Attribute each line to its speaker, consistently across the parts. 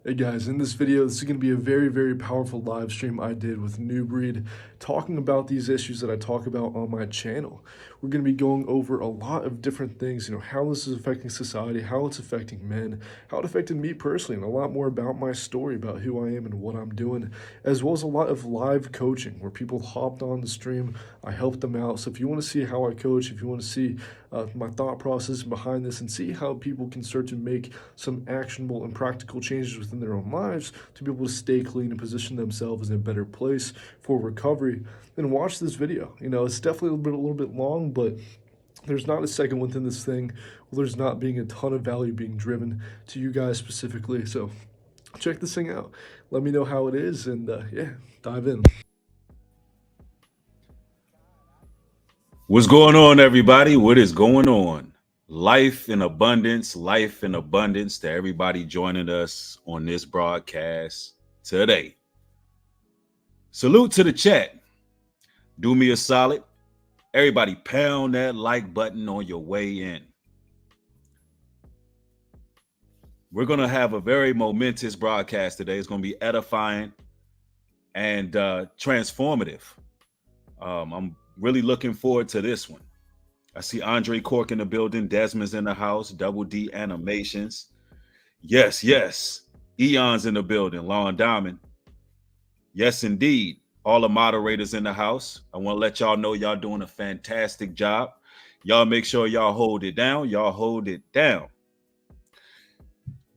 Speaker 1: Hey guys, in this video, this is going to be a very, very powerful live stream I did with New Breed, talking about these issues that I talk about on my channel. We're going to be going over a lot of different things, how this is affecting society, how it's affecting men, how it affected me personally, and a lot more about my story, about who I am and what I'm doing, as well as a lot of live coaching where people hopped on the stream. I helped them out. So if you want to see how I coach, if you want to see my thought process behind this and see how people can start to make some actionable and practical changes within their own lives to be able to stay clean and position themselves in a better place for recovery, then watch this video. It's definitely a little bit long, but there's not a second within this thing where there's not being a ton of value being driven to you guys specifically. So check this thing out. Let me know how it is, and yeah, dive in.
Speaker 2: What's going on, everybody? What is going on? Life in abundance to everybody joining us on this broadcast today. Salute to the chat. Do me a solid. Everybody pound that like button on your way in. We're going to have a very momentous broadcast today. It's going to be edifying and transformative. I'm really looking forward to this one. I see Andre Cork in the building. Desmond's in the house. Double D Animations. Yes. Eon's in the building. Lon Diamond. Yes, indeed. All the moderators in the house. I want to let y'all know y'all doing a fantastic job. Y'all make sure y'all hold it down.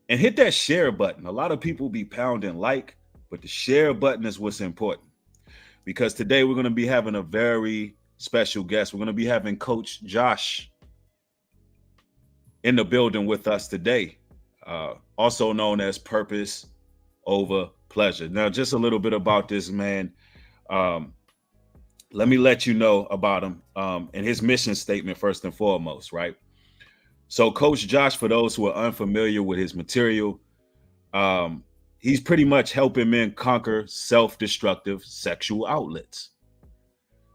Speaker 2: And hit that share button. A lot of people be pounding like, but the share button is what's important. Because today we're going to be having a very special guest. We're going to be having Coach Josh in the building with us today, also known as Purpose Over Pleasure. Now, just a little bit about this man. Let me let you know about him and his mission statement first and foremost, right? So Coach Josh, for those who are unfamiliar with his material, he's pretty much helping men conquer self-destructive sexual outlets.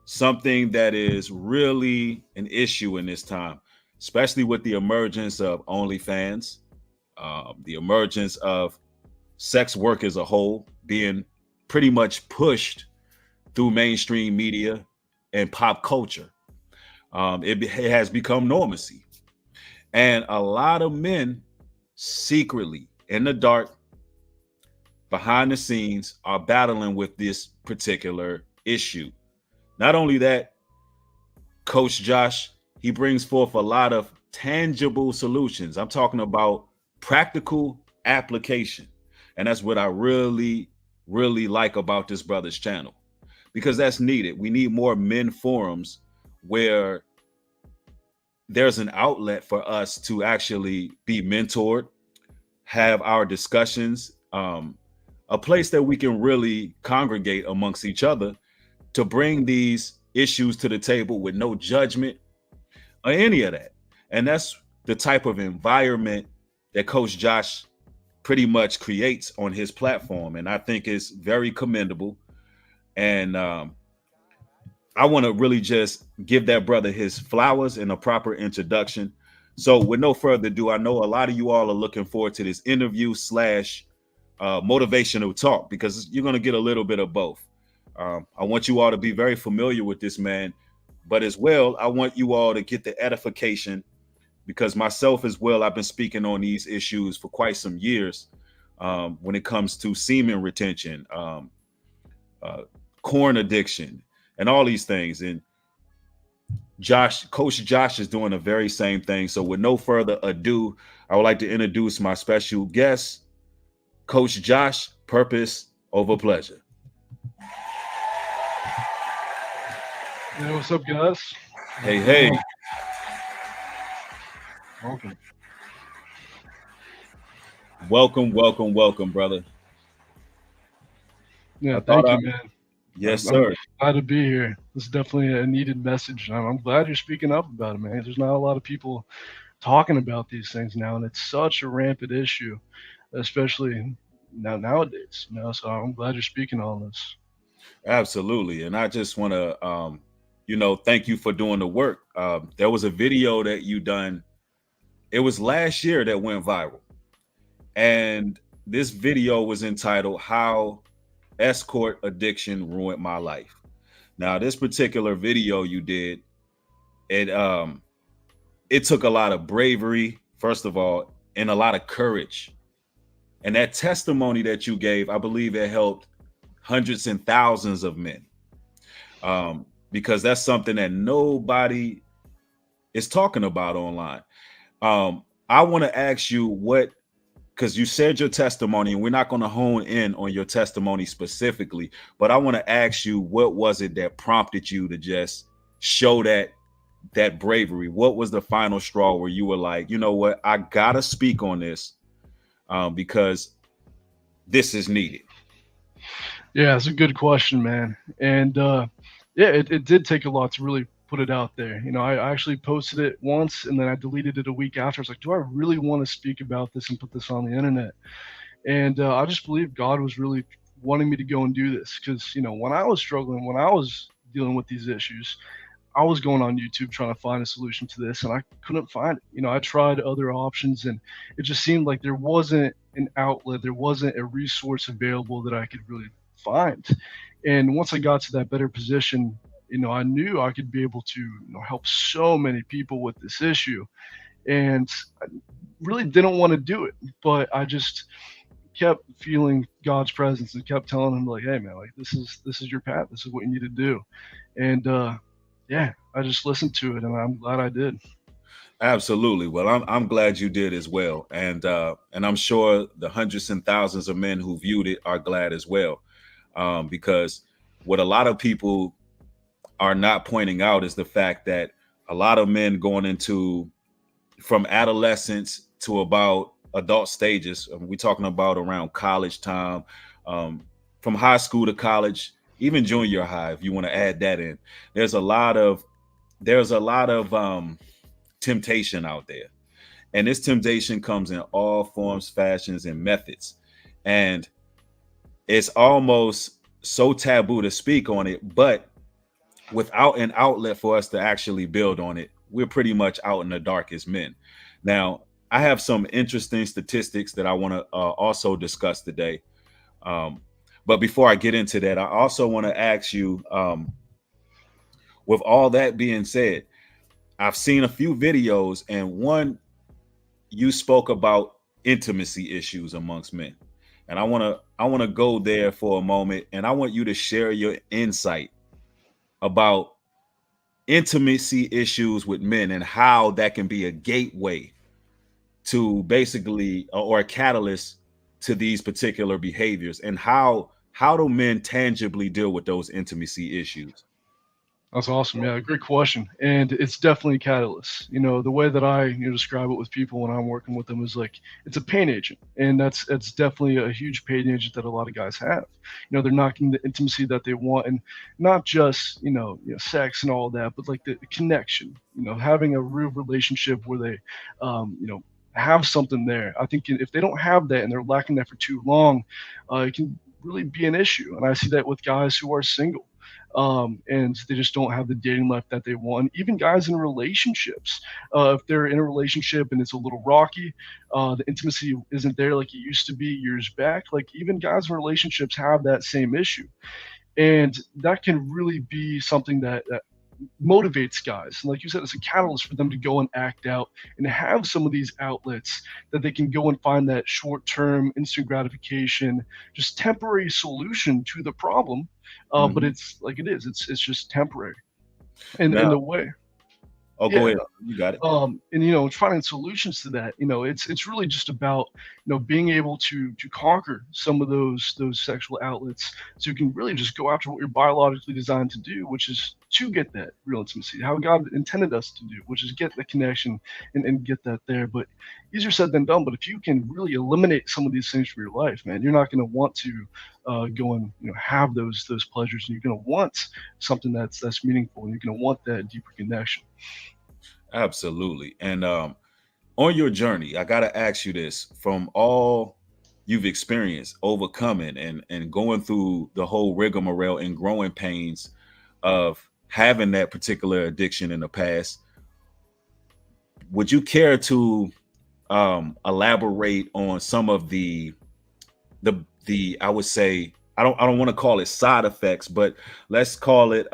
Speaker 2: Something that is really an issue in this time, especially with the emergence of OnlyFans, the emergence of sex work as a whole being pretty much pushed through mainstream media and pop culture. It has become normacy. And a lot of men secretly in the dark, behind the scenes, are battling with this particular issue. Not only that, Coach Josh, he brings forth a lot of tangible solutions. I'm talking about practical application. And that's what I really, really like about this brother's channel, because that's needed. We need more men forums where there's an outlet for us to actually be mentored, have our discussions, a place that we can really congregate amongst each other to bring these issues to the table with no judgment or any of that. And that's the type of environment that Coach Josh pretty much creates on his platform. And I think it's very commendable. And I want to really just give that brother his flowers and a proper introduction. So with no further ado, I know a lot of you all are looking forward to this interview slash motivational talk, because you're going to get a little bit of both. I want you all to be very familiar with this man, but as well, I want you all to get the edification, because myself as well, I've been speaking on these issues for quite some years when it comes to semen retention, corn addiction, and all these things. And Coach Josh is doing the very same thing. So with no further ado, I would like to introduce my special guest, Coach Josh, Purpose Over Pleasure.
Speaker 3: Yeah, what's up, guys?
Speaker 2: Hey.
Speaker 3: Okay.
Speaker 2: Welcome, brother.
Speaker 3: Yeah, thank you, man.
Speaker 2: Yes,
Speaker 3: I'm
Speaker 2: sir.
Speaker 3: glad to be here. This is definitely a needed message. I'm glad you're speaking up about it, man. There's not a lot of people talking about these things now, and it's such a rampant issue, especially nowadays. So I'm glad you're speaking on this.
Speaker 2: Absolutely. And I just want to, thank you for doing the work. There was a video that you done. It was last year that went viral. And this video was entitled "How Escort Addiction Ruined My Life." Now, this particular video you did, it it took a lot of bravery, first of all, and a lot of courage. And that testimony that you gave, I believe it helped hundreds and thousands of men, because that's something that nobody is talking about online. I want to ask you what, because you said your testimony, and we're not going to hone in on your testimony specifically, but I want to ask you, what was it that prompted you to just show that bravery? What was the final straw where you were like, you know what, I gotta speak on this, because this is needed?
Speaker 3: Yeah, it's a good question, man. And yeah, it did take a lot to really put it out there. I actually posted it once and then I deleted it a week after. I was like, do I really want to speak about this and put this on the internet? And I just believe God was really wanting me to go and do this because, when I was struggling, when I was dealing with these issues, I was going on YouTube trying to find a solution to this and I couldn't find it. I tried other options and it just seemed like there wasn't an outlet, there wasn't a resource available that I could really find. And once I got to that better position, I knew I could be able to help so many people with this issue. And I really didn't want to do it, but I just kept feeling God's presence and kept telling him like, hey man, like this is your path. This is what you need to do. And yeah, I just listened to it and I'm glad I did.
Speaker 2: Absolutely. Well, I'm glad you did as well, and I'm sure the hundreds and thousands of men who viewed it are glad as well, because what a lot of people are not pointing out is the fact that a lot of men going into, from adolescence to about adult stages, we're talking about around college time, from high school to college, even junior high, if you want to add that in, there's a lot of temptation out there. And this temptation comes in all forms, fashions, and methods. And it's almost so taboo to speak on it, but without an outlet for us to actually build on it, we're pretty much out in the dark as men. Now, I have some interesting statistics that I want to also discuss today. But before I get into that, I also want to ask you, with all that being said, I've seen a few videos, and one, you spoke about intimacy issues amongst men. And I want to go there for a moment, and I want you to share your insight about intimacy issues with men and how that can be a gateway to basically, or a catalyst to these particular behaviors, and how do men tangibly deal with those intimacy issues?
Speaker 3: That's awesome. Yeah, great question. And it's definitely a catalyst. The way that I describe it with people when I'm working with them is like it's a pain agent. And that's definitely a huge pain agent that a lot of guys have. They're not getting the intimacy that they want, and not just, sex and all that, but like the connection, having a real relationship where they have something there. I think if they don't have that and they're lacking that for too long, it can really be an issue. And I see that with guys who are single, and they just don't have the dating life that they want. Even guys in relationships, if they're in a relationship and it's a little rocky, the intimacy isn't there like it used to be years back. Like even guys in relationships have that same issue, and that can really be something that motivates guys. And like you said, it's a catalyst for them to go and act out and have some of these outlets that they can go and find that short-term instant gratification, just temporary solution to the problem. But it's like it's just temporary. And in
Speaker 2: Now,
Speaker 3: the way.
Speaker 2: oh,
Speaker 3: Yeah.
Speaker 2: go ahead. You got it.
Speaker 3: And finding solutions to that, it's really just about being able to conquer some of those sexual outlets, so you can really just go after what you're biologically designed to do, which is to get that real intimacy, how God intended us to do, which is get the connection and get that there. But easier said than done. But if you can really eliminate some of these things from your life, man, you're not going to want to go and have those pleasures, and you're going to want something that's meaningful, and you're going to want that deeper connection.
Speaker 2: Absolutely. And on your journey, I got to ask you this: from all you've experienced, overcoming and going through the whole rigmarole and growing pains of having that particular addiction in the past, would you care to elaborate on some of the the I would say, I don't want to call it side effects, but let's call it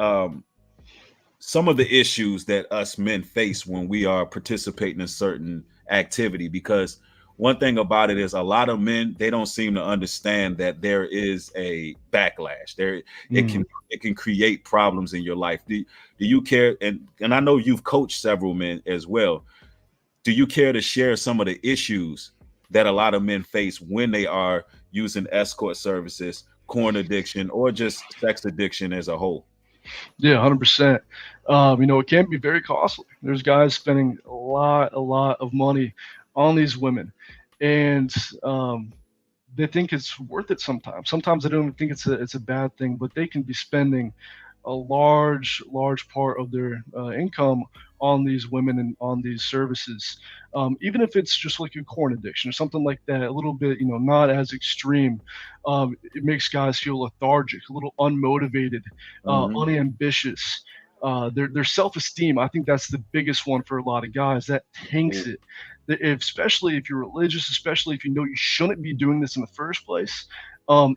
Speaker 2: some of the issues that us men face when we are participating in certain activity. Because one thing about it is a lot of men, they don't seem to understand that there is a backlash there. it
Speaker 3: Mm.
Speaker 2: can it can create problems in your life. Do you care, and I know you've coached several men as well, do you care to share some of the issues that a lot of men face when they are using escort services, corn addiction, or just sex addiction as a whole?
Speaker 3: Yeah, 100%. It can be very costly. There's guys spending a lot of money on these women, and they think it's worth it sometimes. Sometimes they don't even think it's a bad thing, but they can be spending a large part of their income on these women and on these services. Even if it's just like a corn addiction or something like that, a little bit, not as extreme. It makes guys feel lethargic, a little unmotivated,
Speaker 2: Hmm.
Speaker 3: unambitious. Their self-esteem, I think that's the biggest one for a lot of guys. That tanks it. Especially if you're religious, especially if you know you shouldn't be doing this in the first place,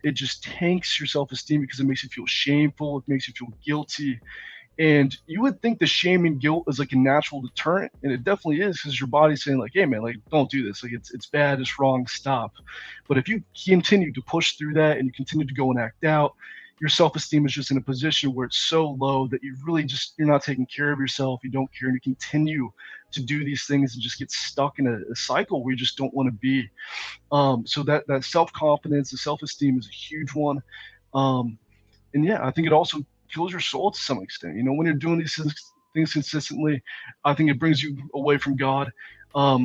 Speaker 3: it just tanks your self-esteem because it makes you feel shameful. It makes you feel guilty. And you would think the shame and guilt is like a natural deterrent, and it definitely is because your body's saying like, "Hey, man, like don't do this. Like it's bad, it's wrong, stop." But if you continue to push through that and you continue to go and act out, your self-esteem is just in a position where it's so low that you're not taking care of yourself. You don't care, and you continue to do these things and just get stuck in a cycle where you just don't want to be. So that self-confidence, the self-esteem is a huge one. Um, and yeah, I think it also kills your soul to some extent. When you're doing these things consistently, I think it brings you away from God.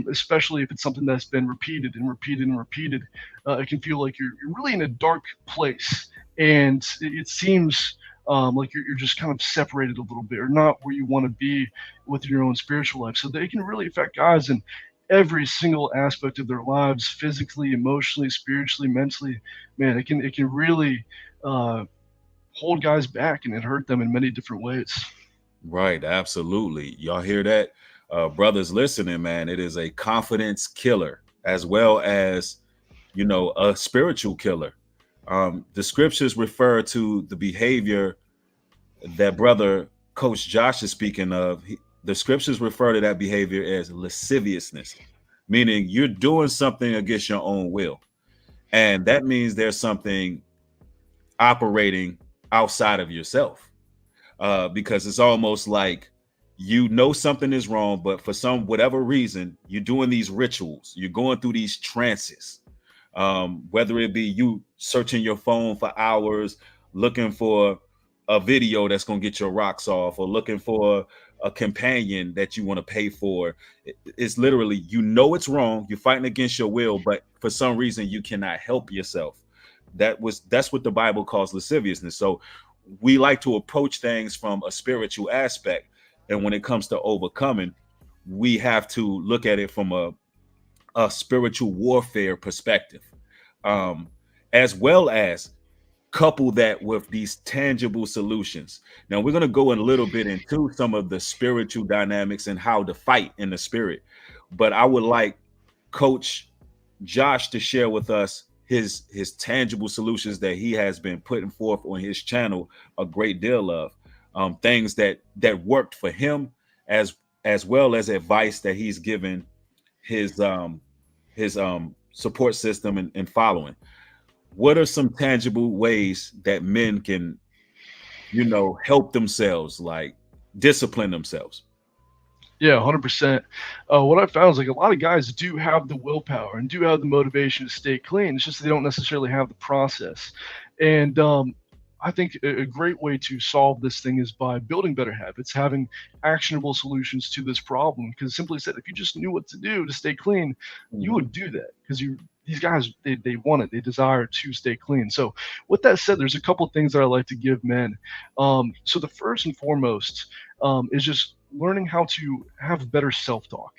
Speaker 3: Especially if it's something that's been repeated and repeated and repeated, it can feel like you're really in a dark place, and it seems like you're just kind of separated a little bit, or not where you want to be with your own spiritual life. So they can really affect guys in every single aspect of their lives, physically, emotionally, spiritually, mentally. Man, it can really uh, hold guys back and it hurt them in many different ways.
Speaker 2: Right, absolutely. Y'all hear that? Brothers listening, man, it is a confidence killer as well as, a spiritual killer. The scriptures refer to the behavior that brother Coach Josh is speaking of. The scriptures refer to that behavior as lasciviousness, meaning you're doing something against your own will. And that means there's something operating outside of yourself, because it's almost like something is wrong, but for some whatever reason, you're doing these rituals, you're going through these trances, whether it be you searching your phone for hours, looking for a video that's going to get your rocks off, or looking for a companion that you want to pay for. It's literally, it's wrong, you're fighting against your will, but for some reason you cannot help yourself. That's what the Bible calls lasciviousness. So we like to approach things from a spiritual aspect, and when it comes to overcoming, we have to look at it from a spiritual warfare perspective, um, as well as couple that with these tangible solutions. Now we're going to go in a little bit into some of the spiritual dynamics and how to fight in the spirit, but I would like Coach Josh to share with us his tangible solutions that he has been putting forth on his channel a great deal of, things that worked for him, as well as advice that he's given his support system and following. What are some tangible ways that men can, help themselves, like discipline themselves?
Speaker 3: Yeah, 100%. What I found is like a lot of guys do have the willpower and do have the motivation to stay clean. It's just they don't necessarily have the process. And I think a great way to solve this thing is by building better habits, having actionable solutions to this problem. Because simply said, if you just knew what to do to stay clean, you
Speaker 2: Mhm.
Speaker 3: would do that. Because these guys, they want it, they desire to stay clean. So, with that said, there's a couple things that I like to give men. So the first and foremost is just learning how to have better self-talk.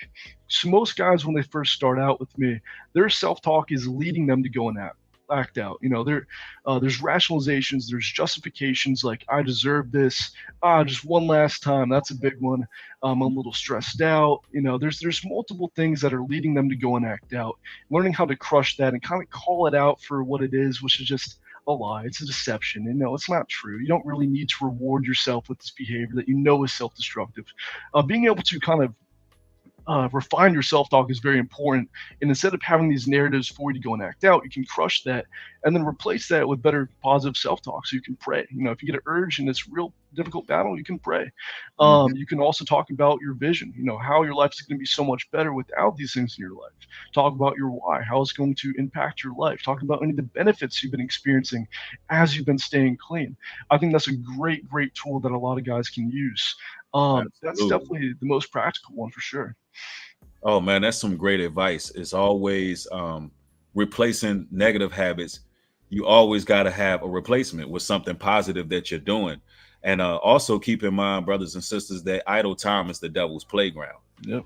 Speaker 3: So most guys, when they first start out with me, their self-talk is leading them to go and act. act out. There's rationalizations, there's justifications like I deserve this. Just one last time. That's a big one. I'm a little stressed out. There's multiple things that are leading them to go and act out. Learning how to crush that and kind of call it out for what it is, which is just a lie. It's a deception. And no, it's not true. You don't really need to reward yourself with this behavior that is self-destructive. Being able to kind of refine your self-talk is very important. And instead of having these narratives for you to go and act out, you can crush that and then replace that with better positive self-talk. So you can pray. If you get an urge in this real difficult battle, you can pray. You can also talk about your vision, how your life is going to be so much better without these things in your life. Talk about your why, how it's going to impact your life. Talk about any of the benefits you've been experiencing as you've been staying clean. I think that's a great, great tool that a lot of guys can use. That's definitely the most practical one for sure.
Speaker 2: Oh man, that's some great advice. It's always replacing negative habits. You always got to have a replacement with something positive that you're doing. And also keep in mind, brothers and sisters, that idle time is the devil's playground.
Speaker 3: Yep.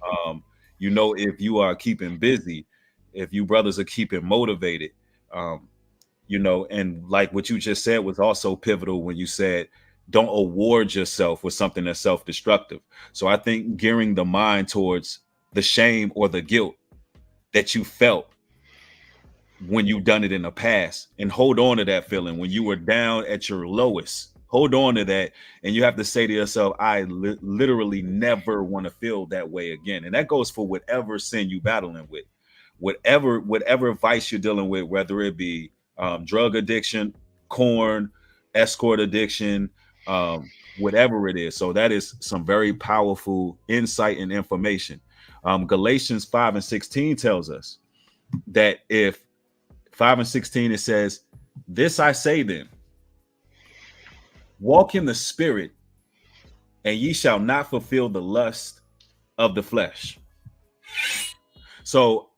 Speaker 2: If you are keeping busy, if you brothers are keeping motivated, and like what you just said was also pivotal when you said, don't award yourself with something that's self-destructive. So I think gearing the mind towards the shame or the guilt that you felt when you've done it in the past, and hold on to that feeling when you were down at your lowest. Hold on to that. And you have to say to yourself, I literally never want to feel that way again. And that goes for whatever sin you battling with, whatever vice you're dealing with, whether it be drug addiction, corn, escort addiction, whatever it is. So that is some very powerful insight and information. Galatians 5:16 tells us that if 5:16, it says, this I say then, walk in the spirit, and ye shall not fulfill the lust of the flesh. So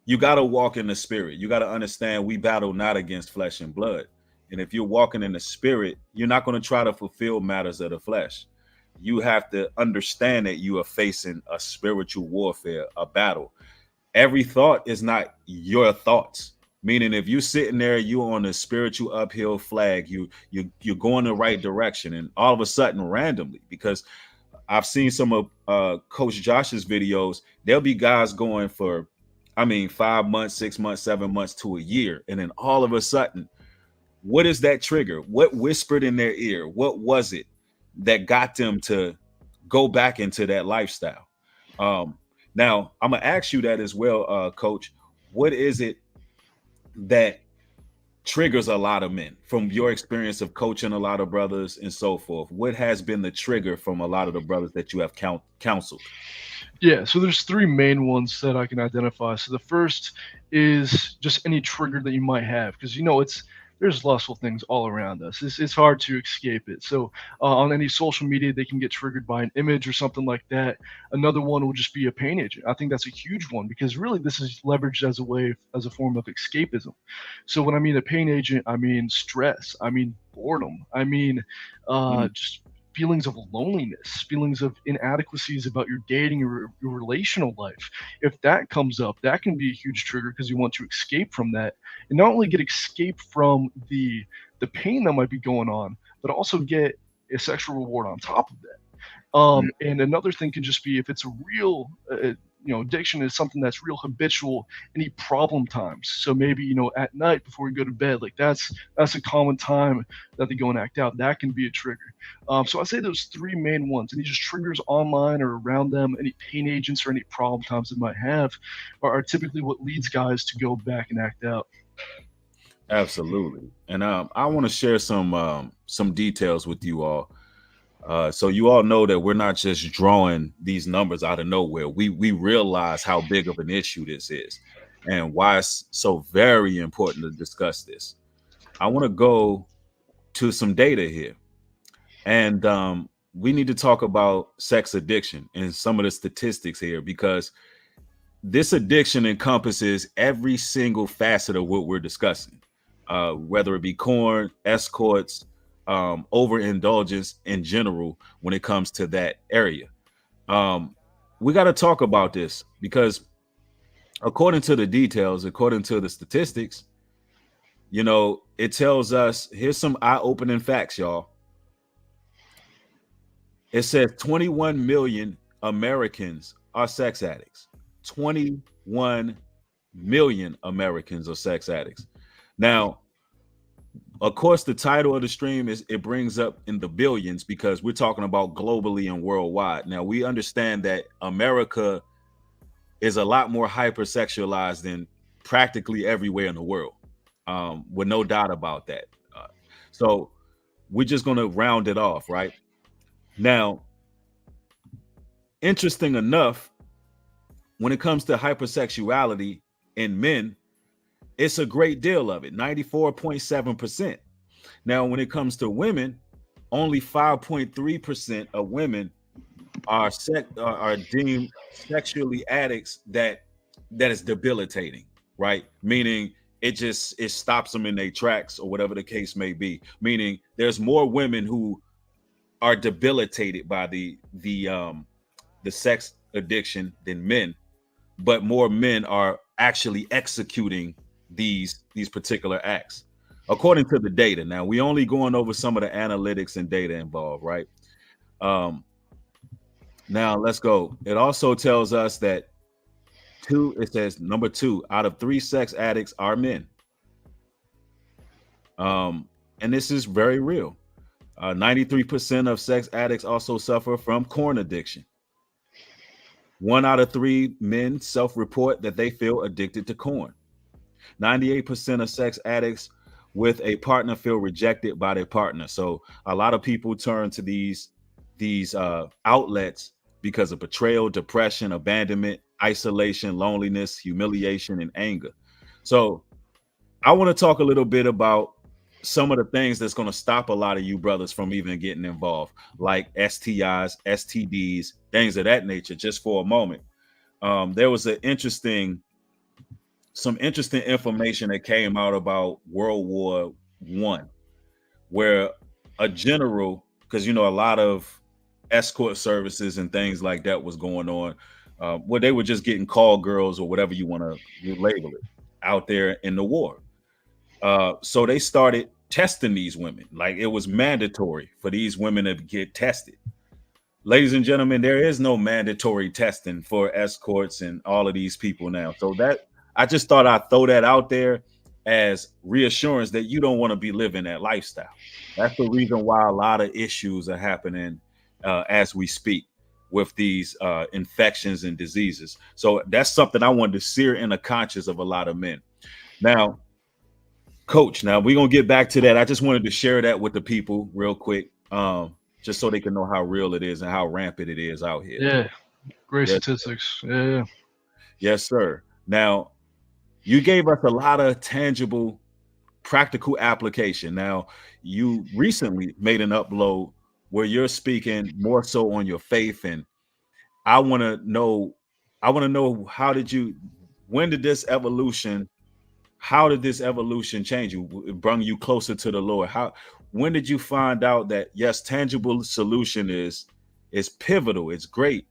Speaker 2: you got to walk in the spirit. You got to understand we battle not against flesh and blood. And if you're walking in the spirit, you're not going to try to fulfill matters of the flesh. You have to understand that you are facing a spiritual warfare, a battle. Every thought is not your thoughts. Meaning, if you're sitting there, you're on a spiritual uphill flag, you're going the right direction, and all of a sudden, randomly, because I've seen some of Coach Josh's videos, there'll be guys going for, 5 months, 6 months, 7 months to a year, and then all of a sudden, what is that trigger? What whispered in their ear? What was it that got them to go back into that lifestyle? Now, I'm gonna ask you that as well, Coach. What is it that triggers a lot of men from your experience of coaching a lot of brothers and so forth? What has been the trigger from a lot of the brothers that you have counseled?
Speaker 3: Yeah, so there's three main ones that I can identify. So the first is just any trigger that you might have, because there's lustful things all around us. It's hard to escape it. So on any social media, they can get triggered by an image or something like that. Another one will just be a pain agent. I think that's a huge one, because really this is leveraged as a form of escapism. So when I mean a pain agent, I mean stress, I mean boredom, I mean just feelings of loneliness, feelings of inadequacies about your dating or your relational life. If that comes up, that can be a huge trigger, because you want to escape from that, and not only get escape from the pain that might be going on, but also get a sexual reward on top of that. And another thing could just be if it's a real addiction is something that's real habitual, any problem times. So maybe, at night before you go to bed, like that's a common time that they go and act out. That can be a trigger. So I'd say those three main ones, any just triggers online or around them, any pain agents or any problem times they might have are typically what leads guys to go back and act out.
Speaker 2: Absolutely. And I want to share some details with you all. So you all know that we're not just drawing these numbers out of nowhere. We realize how big of an issue this is and why it's so very important to discuss this. I want to go to some data here, and we need to talk about sex addiction and some of the statistics here, because this addiction encompasses every single facet of what we're discussing, whether it be corn, escorts, overindulgence in general when it comes to that area. We got to talk about this, because according to the details, according to the statistics, You know, it tells us, here's some eye-opening facts, y'all. It says 21 million Americans are sex addicts. 21 million Americans are sex addicts. Now, of course, the title of the stream is, it brings up in the billions because we're talking about globally and worldwide. Now, we understand that America is a lot more hypersexualized than practically everywhere in the world, with no doubt about that. So we're just going to round it off, right? Now, interesting enough, when it comes to hypersexuality in men, it's a great deal of it, 94.7%. Now, when it comes to women, only 5.3% of women are deemed sexually addicts that is debilitating, right? Meaning it stops them in their tracks or whatever the case may be. Meaning there's more women who are debilitated by the sex addiction than men, but more men are actually executing these particular acts according to the data. Now, we only going over some of the analytics and data involved, right? Now let's go. It also tells us that it says number 2 out of 3 sex addicts are men. And this is very real. 93% of sex addicts also suffer from corn addiction. 1 out of 3 men self-report that they feel addicted to corn. 98% of sex addicts with a partner feel rejected by their partner. So a lot of people turn to these outlets because of betrayal, depression, abandonment, isolation, loneliness, humiliation, and anger. So I want to talk a little bit about some of the things that's going to stop a lot of you brothers from even getting involved, like STIs, STDs, things of that nature, just for a moment. There was some interesting information that came out about World War I, where a general, because a lot of escort services and things like that was going on, where they were just getting call girls or whatever you want to label it out there in the war. So they started testing these women. Like, it was mandatory for these women to get tested. Ladies and gentlemen, there is no mandatory testing for escorts and all of these people now. So that, I just thought I'd throw that out there as reassurance that you don't want to be living that lifestyle. That's the reason why a lot of issues are happening as we speak with these infections and diseases. So that's something I wanted to sear in the conscience of a lot of men. Now, Coach, now we're going to get back to that. I just wanted to share that with the people real quick, just so they can know how real it is and how rampant it is out here.
Speaker 3: Yeah, great
Speaker 2: Yes.
Speaker 3: statistics. Yeah.
Speaker 2: Yes, sir. Now, you gave us a lot of tangible, practical application. Now, you recently made an upload where you're speaking more so on your faith, and I want to know when did this evolution change you? It brought you closer to the Lord. When did you find out that yes, tangible solution is pivotal, it's great,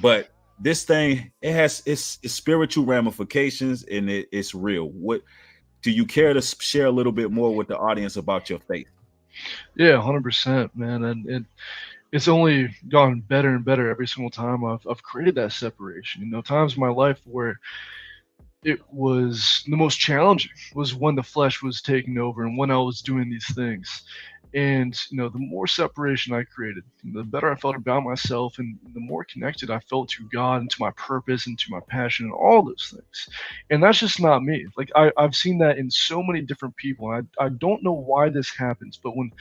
Speaker 2: but this thing, it has its spiritual ramifications and it's real? What do you care to share a little bit more with the audience about your faith?
Speaker 3: Yeah, 100%, man. And it's only gotten better and better every single time I've created that separation. Times in my life where it was the most challenging was when the flesh was taking over and when I was doing these things. And the more separation I created, the better I felt about myself, and the more connected I felt to God and to my purpose and to my passion and all those things. And that's just not me. Like, I've seen that in so many different people. And I don't know why this happens, but when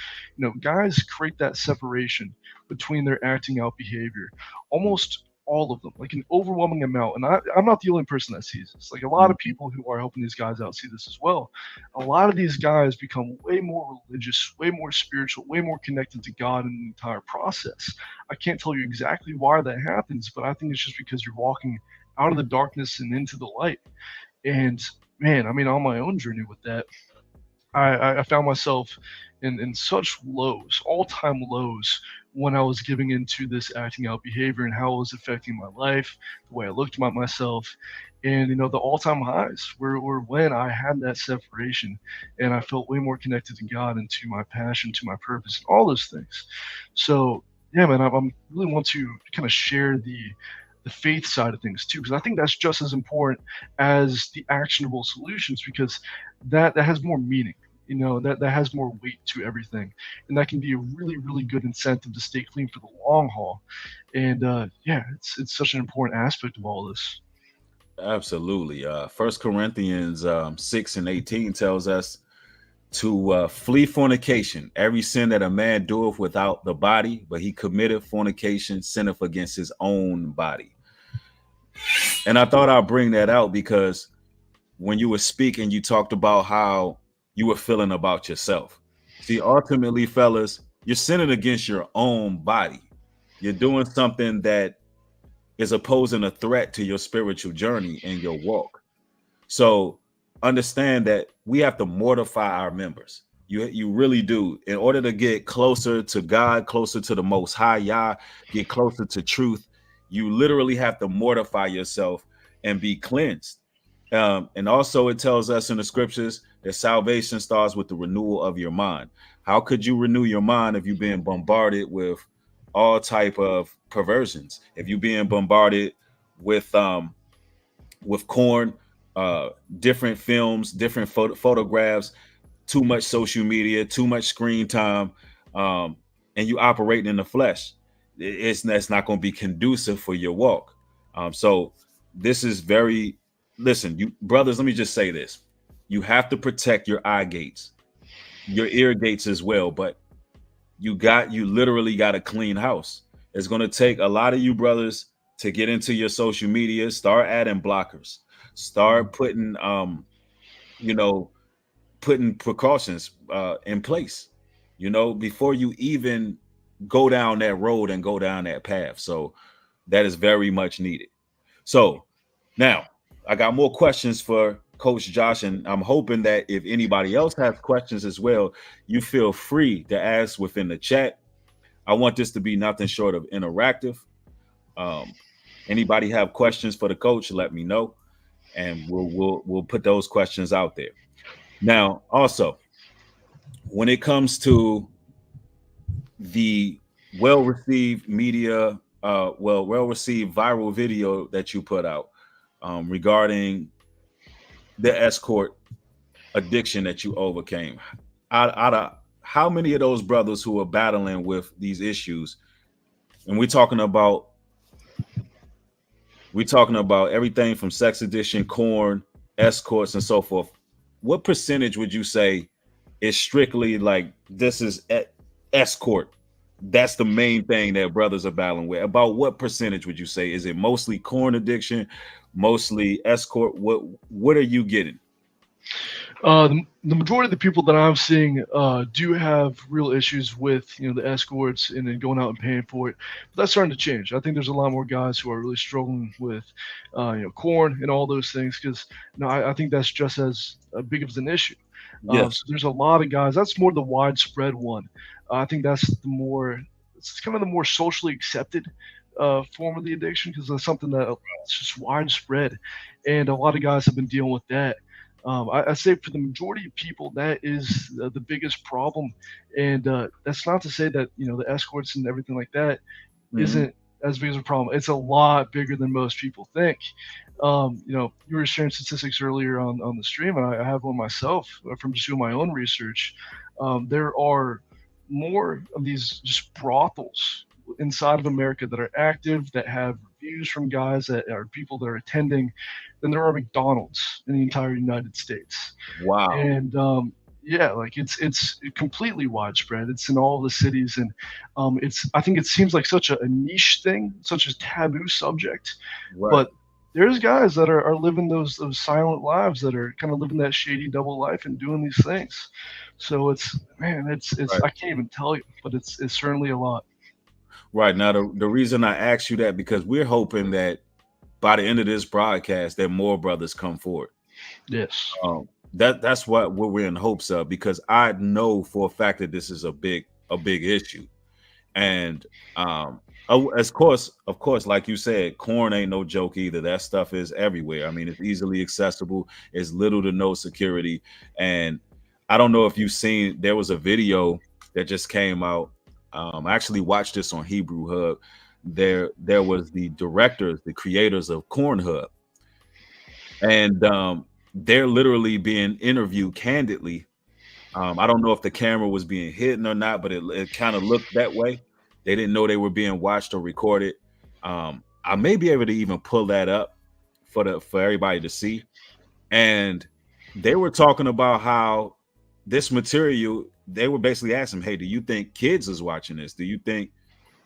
Speaker 3: guys create that separation between their acting out behavior, almost all of them, like an overwhelming amount. And I'm not the only person that sees this. Like, a lot of people who are helping these guys out see this as well. A lot of these guys become way more religious, way more spiritual, way more connected to God in the entire process. I can't tell you exactly why that happens, but I think it's just because you're walking out of the darkness and into the light. And man, I mean, on my own journey with that, I found myself in such lows, all-time lows, when I was giving into this acting out behavior and how it was affecting my life, the way I looked at myself. And the all-time highs were when I had that separation and I felt way more connected to God and to my passion, to my purpose, and all those things. So yeah, man, I'm really want to kind of share the faith side of things too, because I think that's just as important as the actionable solutions, because that has more meaning. That has more weight to everything, and that can be a really good incentive to stay clean for the long haul. And yeah, it's such an important aspect of all this.
Speaker 2: Absolutely. First Corinthians 6:18 tells us to flee fornication. Every sin that a man doeth without the body, but he committeth fornication, sinneth against his own body. And I thought I'd bring that out because when you were speaking, you talked about how you were feeling about yourself. See, ultimately, fellas, you're sinning against your own body. You're doing something that is opposing a threat to your spiritual journey and your walk. So understand that we have to mortify our members. You really do. In order to get closer to God, closer to the Most High Yah, get closer to truth, you literally have to mortify yourself and be cleansed. And also, it tells us in the scriptures that salvation starts with the renewal of your mind. How could you renew your mind if you're being bombarded with all type of perversions? If you're being bombarded with corn, different films, different photographs, too much social media, too much screen time, and you operating in the flesh, that's not going to be conducive for your walk. So this is very, listen, you brothers, let me just say this. You have to protect your eye gates, your ear gates as well, but you literally got a clean house. It's going to take a lot of you brothers to get into your social media, start adding blockers, start putting you know putting precautions in place, before you even go down that road and go down that path. So that is very much needed. So now I got more questions for Coach Josh, and I'm hoping that if anybody else has questions as well, you feel free to ask within the chat. I want this to be nothing short of interactive. Um, Anybody have questions for the coach? Let me know, and we'll put those questions out there. Now, also, when it comes to the well-received media, well-received viral video that you put out regarding the escort addiction that you overcame, out of how many of those brothers who are battling with these issues, and we're talking about everything from sex addiction, corn, escorts, and so forth. What percentage would you say is strictly like this is escort? That's the main thing that brothers are battling with. About what percentage would you say? Is it mostly corn addiction, mostly escort? What are you getting?
Speaker 3: The majority of the people that I'm seeing do have real issues with the escorts and then going out and paying for it. But that's starting to change. I think there's a lot more guys who are really struggling with corn and all those things, because I think that's just as big of an issue.
Speaker 2: Yes.
Speaker 3: So there's a lot of guys. That's more the widespread one. I think it's kind of the more socially accepted form of the addiction, because it's something that it's just widespread, and a lot of guys have been dealing with that. I say for the majority of people, that is the biggest problem, and that's not to say that the escorts and everything like that
Speaker 2: Mhm.
Speaker 3: not as big as a problem. It's a lot bigger than most people think. You were sharing statistics earlier on the stream, and I have one myself from just doing my own research. There are more of these just brothels inside of America that are active, that have reviews from guys that are people that are attending, than there are McDonald's in the entire United States.
Speaker 2: Wow.
Speaker 3: And yeah, like it's completely widespread. It's in all the cities, and I think it seems like such a niche thing, such a taboo subject,
Speaker 2: Right.
Speaker 3: but there's guys that are living those silent lives, that are kind of living that shady double life and doing these things. So it's
Speaker 2: Right.
Speaker 3: I can't even tell you, but it's certainly a lot.
Speaker 2: Right. Now, the reason I asked you that, because we're hoping that by the end of this broadcast, that more brothers come forward.
Speaker 3: Yes.
Speaker 2: that's what we're in hopes of, because I know for a fact that this is a big issue. And of course, like you said, corn ain't no joke either. That stuff is everywhere. I mean, it's easily accessible. It's little to no security. And I don't know if you've seen, there was a video that just came out. I actually watched this on Hebrew Hub. There was the directors, the creators of Corn Hub, and they're literally being interviewed candidly. I don't know if the camera was being hidden or not, but it kind of looked that way. They didn't know they were being watched or recorded. I may be able to even pull that up for everybody to see. And they were talking about how this material. They were basically asking, "Hey, do you think kids is watching this? Do you think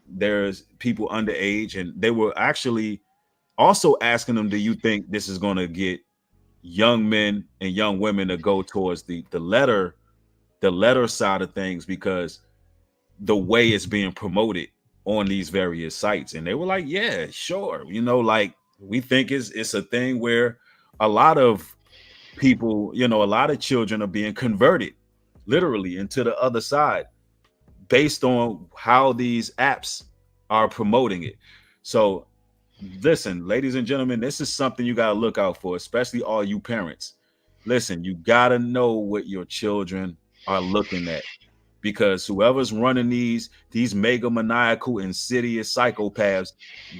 Speaker 2: there's people underage?" And they were actually also asking them, "Do you think this is going to get young men and young women to go towards the letter side of things, because the way it's being promoted on these various sites?" And they were like, "Yeah, sure, like, we think it's a thing where a lot of people, a lot of children are being converted literally into the other side based on how these apps are promoting it." So listen, ladies and gentlemen, this is something you got to look out for, especially all you parents. Listen, you got to know what your children are looking at, because whoever's running these mega maniacal insidious psychopaths,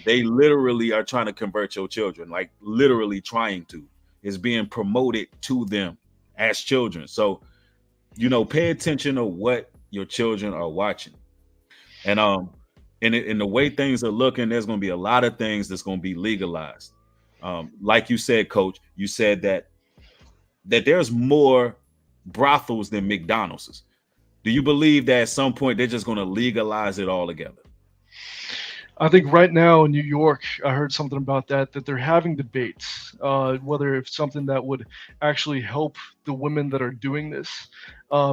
Speaker 2: they literally are trying to convert your children, like literally trying to. Is being promoted to them as children. So, pay attention to what your children are watching. And in the way things are looking, there's going to be a lot of things that's going to be legalized. Like you said, Coach, you said that there's more brothels than McDonald's. Do you believe that at some point they're just going to legalize it all together?
Speaker 3: I think right now in New York, I heard something about that they're having debates, whether it's something that would actually help the women that are doing this,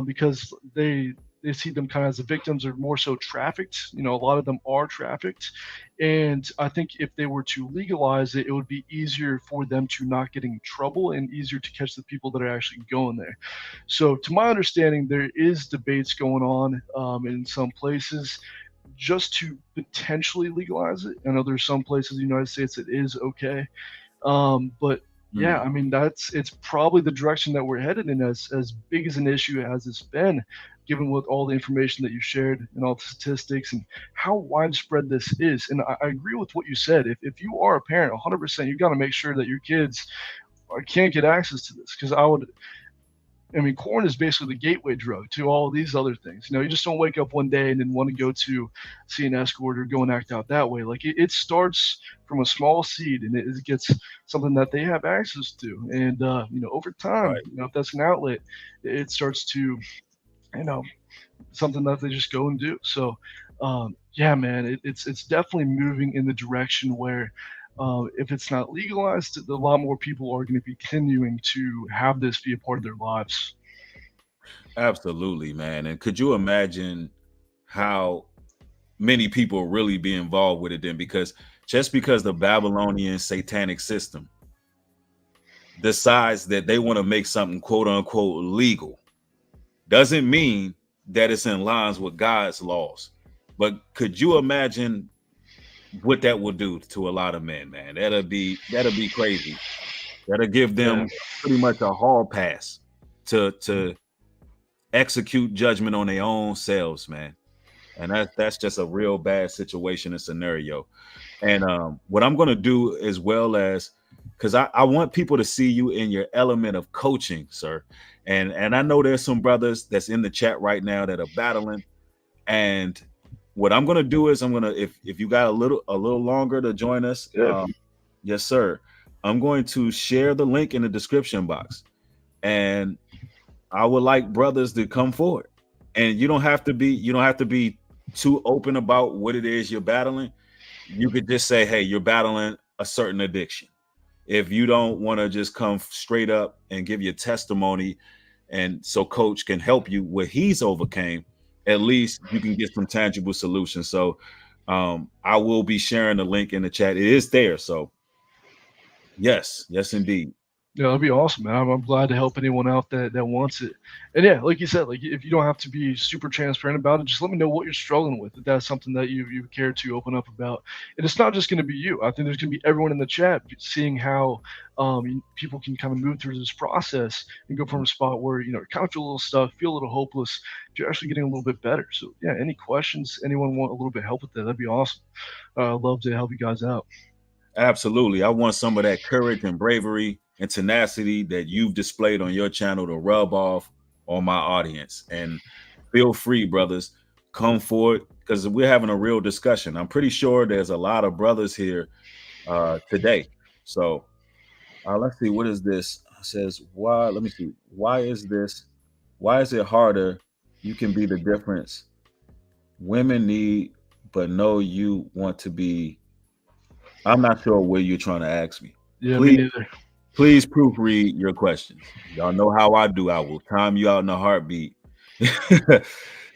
Speaker 3: because they see them kind of as the victims, or more so trafficked. A lot of them are trafficked, and I think if they were to legalize it, it would be easier for them to not get in trouble and easier to catch the people that are actually going there. So, to my understanding, there is debates going on in some places just to potentially legalize it. I know there's some places in the United States it is okay, but yeah,
Speaker 2: Mm.
Speaker 3: I mean it's probably the direction that we're headed in. As big as an issue as it's been, given with all the information that you shared and all the statistics and how widespread this is. And I agree with what you said. If you are a parent, 100%, you got to make sure that your kids can't get access to this, because I mean, corn is basically the gateway drug to all these other things. You just don't wake up one day and then want to go to see an escort or go and act out that way. Like it starts from a small seed, and it gets something that they have access to. And over time,
Speaker 2: Right.
Speaker 3: if that's an outlet, it starts to, you know, something that they just go and do. So, yeah, man, it's definitely moving in the direction where. If it's not legalized, a lot more people are going to be continuing to have this be a part of their lives.
Speaker 2: Absolutely, man. And could you imagine how many people really be involved with it then? Because just because the Babylonian satanic system decides that they want to make something quote unquote legal doesn't mean that it's in lines with God's laws. But could you imagine what that will do to a lot of men, man? That'll be crazy. That'll give
Speaker 3: Yeah.
Speaker 2: them pretty much a hall pass to execute judgment on their own selves, man. And that's just a real bad situation and scenario. And what I'm going to do, as well as, because I want people to see you in your element of coaching, sir. And I know there's some brothers that's in the chat right now that are battling. And what I'm going to do is, I'm going to, if you got a little longer to join us,
Speaker 3: Yeah.
Speaker 2: yes, sir. I'm going to share the link in the description box, and I would like brothers to come forward. And you don't have to be too open about what it is you're battling. You could just say, "Hey, you're battling a certain addiction." If you don't want to just come straight up and give your testimony, and so coach can help you where he's overcame, at least you can get some tangible solutions. So I will be sharing the link in the chat. It is there. So yes, yes, indeed.
Speaker 3: Yeah, that'd be awesome, man. I'm glad to help anyone out that wants it. And yeah, like you said, like if you don't have to be super transparent about it, just let me know what you're struggling with. If that's something that you care to open up about, and it's not just going to be you. I think there's going to be everyone in the chat seeing how people can kind of move through this process and go from a spot where you kind of feel a little stuck, feel a little hopeless, to actually getting a little bit better. So yeah, any questions? Anyone want a little bit of help with that? That'd be awesome. I'd love to help you guys out.
Speaker 2: Absolutely. I want some of that courage and bravery and tenacity that you've displayed on your channel to rub off on my audience. And feel free, brothers, come forward because we're having a real discussion. I'm pretty sure there's a lot of brothers here today. So let's see. What is this? It says, why? Let me see. Why is this? Why is it harder? You can be the difference. Women need, but know you want to be. I'm not sure what you're trying to ask me.
Speaker 3: Yeah, me
Speaker 2: Please,
Speaker 3: neither.
Speaker 2: please proofread your questions. Y'all know how I do. I will time you out in a heartbeat.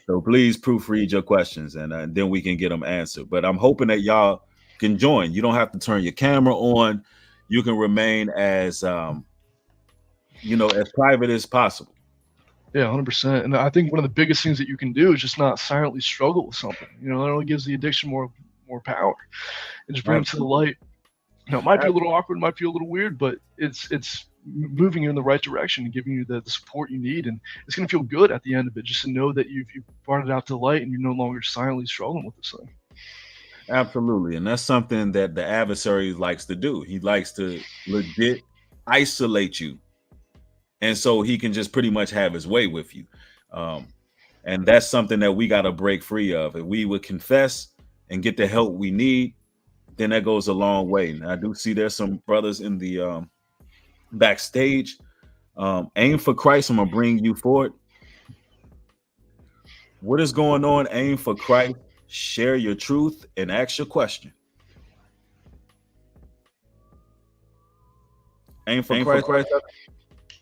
Speaker 2: So please proofread your questions, and then we can get them answered. But I'm hoping that y'all can join. You don't have to turn your camera on. You can remain as as private as possible.
Speaker 3: Yeah, 100%. And I think one of the biggest things that you can do is just not silently struggle with something. That only gives the addiction more power, and just bring them to the light. It might be a little awkward, might feel a little weird, but it's moving you in the right direction and giving you the support you need, and it's going to feel good at the end of it, just to know that you've brought it out to light and you're no longer silently struggling with this thing.
Speaker 2: Absolutely. And that's something that the adversary likes to do. He likes to legit isolate you. And so he can just pretty much have his way with you. And that's something that we got to break free of. If we would confess and get the help we need, then that goes a long way. And I do see there's some brothers in the backstage. Aim for Christ. I'm going to bring you forward. What is going on? Aim for Christ. Share your truth and ask your question. Aim for Christ.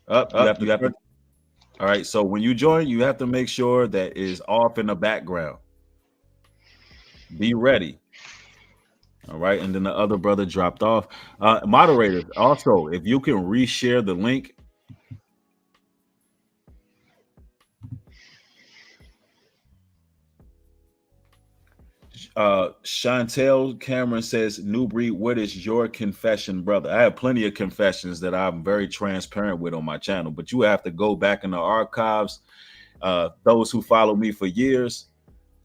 Speaker 2: Up. You have to. All right. So when you join, you have to make sure that is off in the background. Be ready. All right. And then the other brother dropped off. Moderators, also, if you can reshare the link. Chantel Cameron says, New Breed, what is your confession, brother? I have plenty of confessions that I'm very transparent with on my channel, but you have to go back in the archives. Those who follow me for years,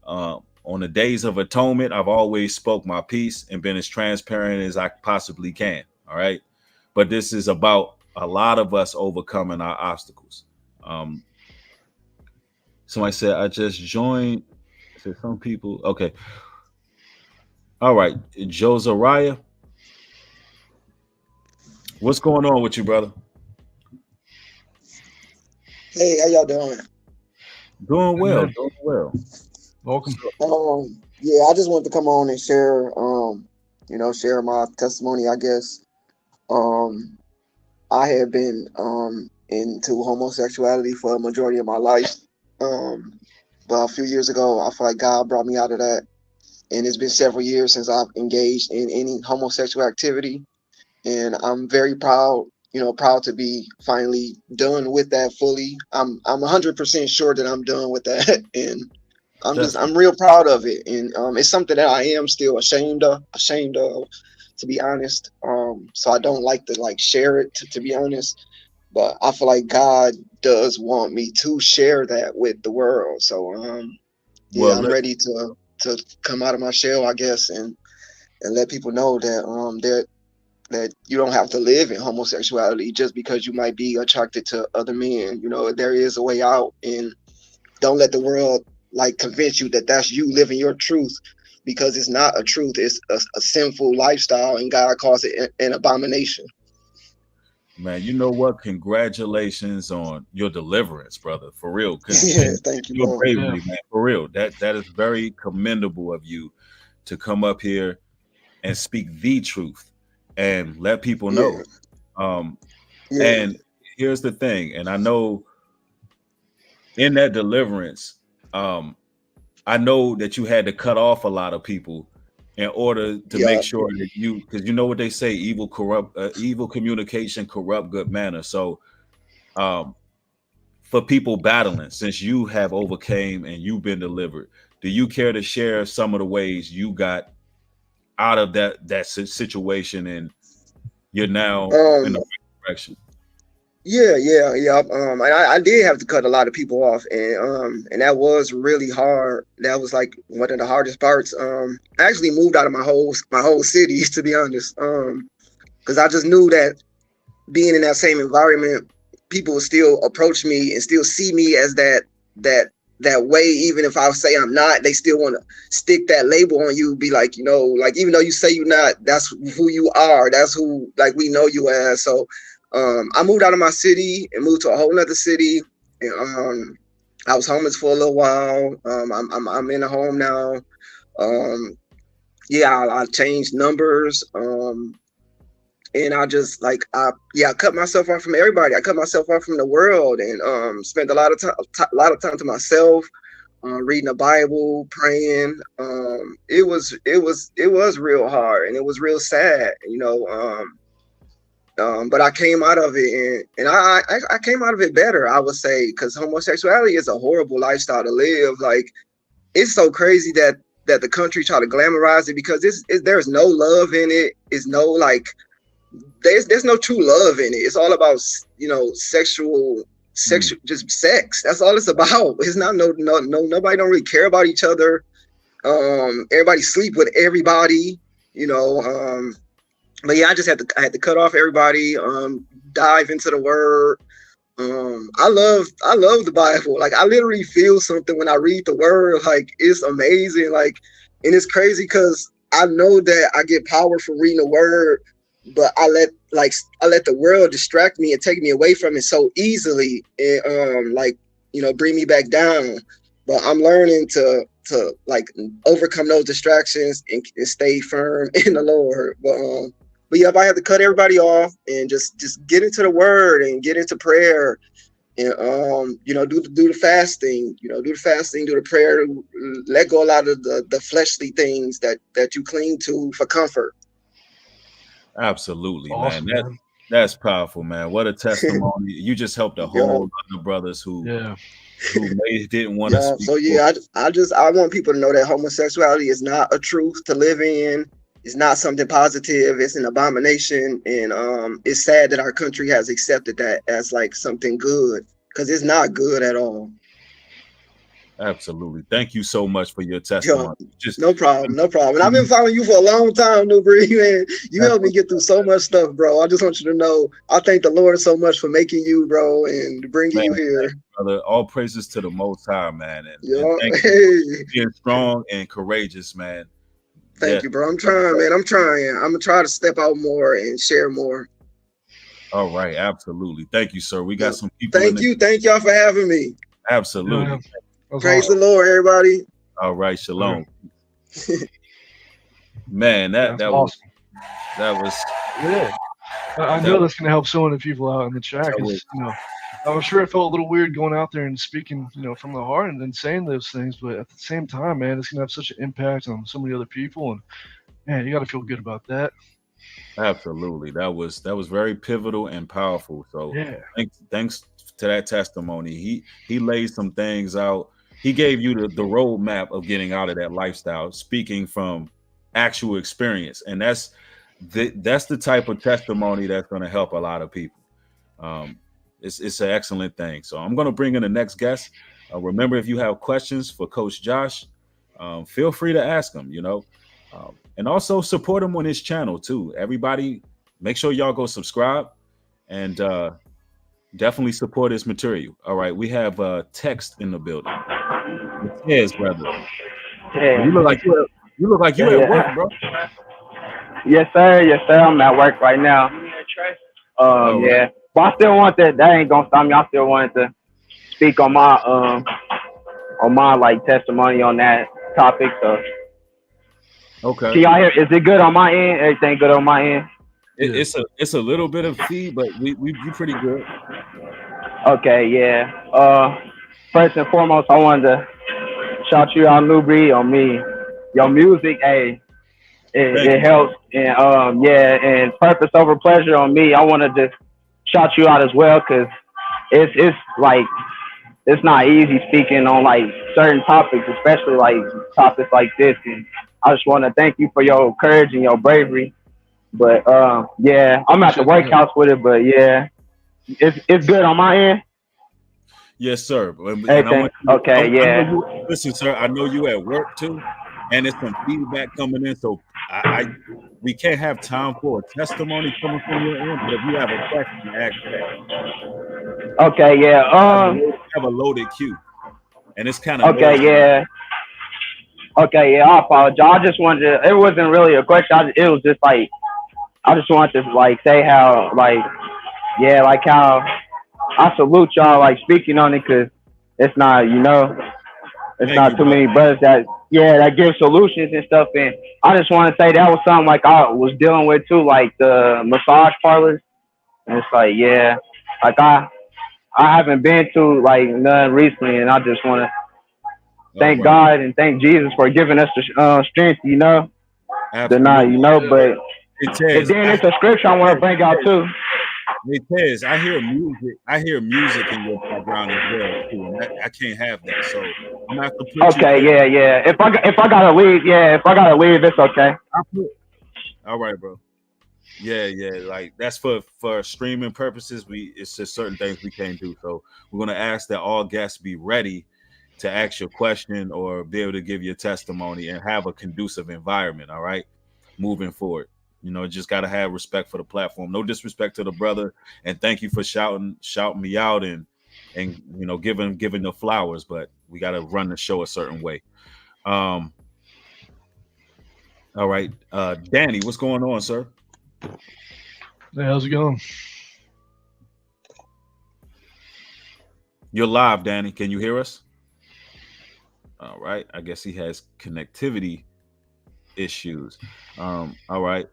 Speaker 2: on the Days of Atonement, I've always spoke my piece and been as transparent as I possibly can. All right. But this is about a lot of us overcoming our obstacles. Somebody said, I just joined. Said some people. Okay. All right, Josiah, what's going on with you, brother?
Speaker 4: Hey, how y'all doing?
Speaker 2: Doing well, doing well.
Speaker 3: Welcome.
Speaker 4: Yeah, I just wanted to come on and share, share my testimony, I guess. I have been into homosexuality for a majority of my life. But a few years ago, I feel like God brought me out of that. And it's been several years since I've engaged in any homosexual activity. And I'm very proud to be finally done with that fully. I'm 100% sure that I'm done with that. And I'm real proud of it. And it's something that I am still ashamed of, to be honest. So I don't like to share it, to be honest. But I feel like God does want me to share that with the world. So I'm ready to come out of my shell, I guess, and let people know that that you don't have to live in homosexuality just because you might be attracted to other men. There is a way out, and don't let the world convince you that that's you living your truth, because it's not a truth. It's a sinful lifestyle, and God calls it an abomination.
Speaker 2: Man, you know what? Congratulations on your deliverance, brother. For real.
Speaker 4: Yeah, thank you,
Speaker 2: your bravery, man. For real. That is very commendable of you to come up here and speak the truth and let people know. And here's the thing, and I know in that deliverance, I know that you had to cut off a lot of people in order to make sure that because you know what they say, evil communication corrupt good manner. So for people battling, since you have overcame and you've been delivered, do you care to share some of the ways you got out of that situation and you're now in the right direction?
Speaker 4: Yeah. I did have to cut a lot of people off, and that was really hard. That was like one of the hardest parts. I actually moved out of my whole city, to be honest, because I just knew that being in that same environment, people would still approach me and still see me as that way. Even if I say I'm not, they still want to stick that label on you. Be like, like even though you say you're not, that's who you are. That's who like we know you as. So. I moved out of my city and moved to a whole nother city. And I was homeless for a little while. I'm in a home now. I changed numbers. And I just I cut myself off from everybody. I cut myself off from the world and spent a lot of time to myself, reading the Bible, praying. It was real hard and it was real sad, but I came out of it, and I came out of it better, I would say, because homosexuality is a horrible lifestyle to live. Like, it's so crazy that the country try to glamorize it because there's no love in it. It's no there's no true love in it. It's all about sexual just sex. That's all it's about. It's not nobody don't really care about each other. Everybody sleep with everybody. But yeah, I had to cut off everybody, dive into the word. I love the Bible. Like, I literally feel something when I read the word. Like, it's amazing. Like, and it's crazy because I know that I get power from reading the word, but I let the world distract me and take me away from it so easily and bring me back down. But I'm learning to overcome those distractions and stay firm in the Lord. But yeah, if I had to cut everybody off and just get into the word and get into prayer and do the fasting, do the prayer, let go a lot of the fleshly things that you cling to for comfort.
Speaker 2: Absolutely,
Speaker 3: awesome,
Speaker 2: man. That's powerful, man. What a testimony. You just helped a whole lot of brothers who didn't want to speak.
Speaker 4: So yeah, I want people to know that homosexuality is not a truth to live in. It's not something positive. It's an abomination, and it's sad that our country has accepted that as like something good, because it's not good at all.
Speaker 2: Absolutely. Thank you so much for your testimony.
Speaker 4: No problem. And I've been following you for a long time, New Breed, man. You helped me get through so much stuff, bro. I just want you to know I thank the Lord so much for making you, bro, and bringing you here.
Speaker 2: Brother, all praises to the Most High, man. And thank you for being strong and courageous, man.
Speaker 4: Thank you, bro. I'm trying, man. I'm gonna try to step out more and share more.
Speaker 2: All right, absolutely. Thank you, sir. We got some people.
Speaker 4: Thank y'all for having me.
Speaker 2: Absolutely.
Speaker 4: Praise the Lord, everybody.
Speaker 2: All right, shalom. Man, that was
Speaker 3: awesome.
Speaker 2: That was
Speaker 3: yeah. I know that's gonna help so many people out in the chat. I'm sure it felt a little weird going out there and speaking, from the heart and then saying those things, but at the same time, man, it's gonna have such an impact on so many other people, and man, you got to feel good about that.
Speaker 2: Absolutely, that was very pivotal and powerful. So
Speaker 3: yeah,
Speaker 2: thanks to that testimony. He laid some things out. He gave you the roadmap of getting out of that lifestyle, speaking from actual experience, and that's the type of testimony that's going to help a lot of people. It's an excellent thing. So I'm going to bring in the next guest. Remember, if you have questions for Coach Josh, feel free to ask him, and also support him on his channel too. Everybody, make sure y'all go subscribe and definitely support his material. All right. We have Text in the building. Yes, brother.
Speaker 5: Yeah.
Speaker 2: You look like you're at work, bro.
Speaker 5: Yes, sir. I'm at work right now. Yeah. But I still want that ain't gonna stop me. I still wanted to speak on my testimony on that topic. So
Speaker 2: okay.
Speaker 5: Can y'all hear? Is it good on my end? Everything good on my end?
Speaker 2: It's a little bit of feed, but we pretty good.
Speaker 5: Okay, yeah. First and foremost, I wanted to shout you out, New Breed, on me. Your music, hey, it helps. And and purpose over pleasure on me. I want to just shout you out as well because it's like it's not easy speaking on like certain topics, especially like topics like this. And I just want to thank you for your courage and your bravery. But I'm at the workhouse with it. But yeah, it's good on my end.
Speaker 2: Yes, sir. Listen, sir, I know you at work too, and it's some feedback coming in. So we can't have time for a testimony coming from your end. But if you have a question, ask that.
Speaker 5: Okay, yeah.
Speaker 2: Have a loaded queue, and it's kind of
Speaker 5: okay, yeah. Okay, yeah. I apologize. I just wanted to. It wasn't really a question. It was just like I just wanted to like say how like how I salute y'all like speaking on it because it's not it's not too many brothers that give solutions and stuff. And I just want to say that was something like I was dealing with too, like the massage parlors. And it's like like I haven't been to like none recently, and I just want to thank God and thank Jesus for giving us the strength, to not, but and then it's a scripture I want to bring out too.
Speaker 2: Hey Tez, I hear music in your background as well too, and I can't have that. So I'm gonna have to put
Speaker 5: If I gotta leave, it's okay.
Speaker 2: All right, bro. Yeah, like that's for streaming purposes. It's just certain things we can't do. So we're gonna ask that all guests be ready to ask your question or be able to give your testimony and have a conducive environment. All right, moving forward. Just got to have respect for the platform. No disrespect to the brother, and thank you for shouting me out and giving the flowers. But we got to run the show a certain way. All right, Danny, what's going on, sir?
Speaker 3: Hey, how's it going?
Speaker 2: You're live, Danny. Can you hear us? All right. I guess he has connectivity issues. All right.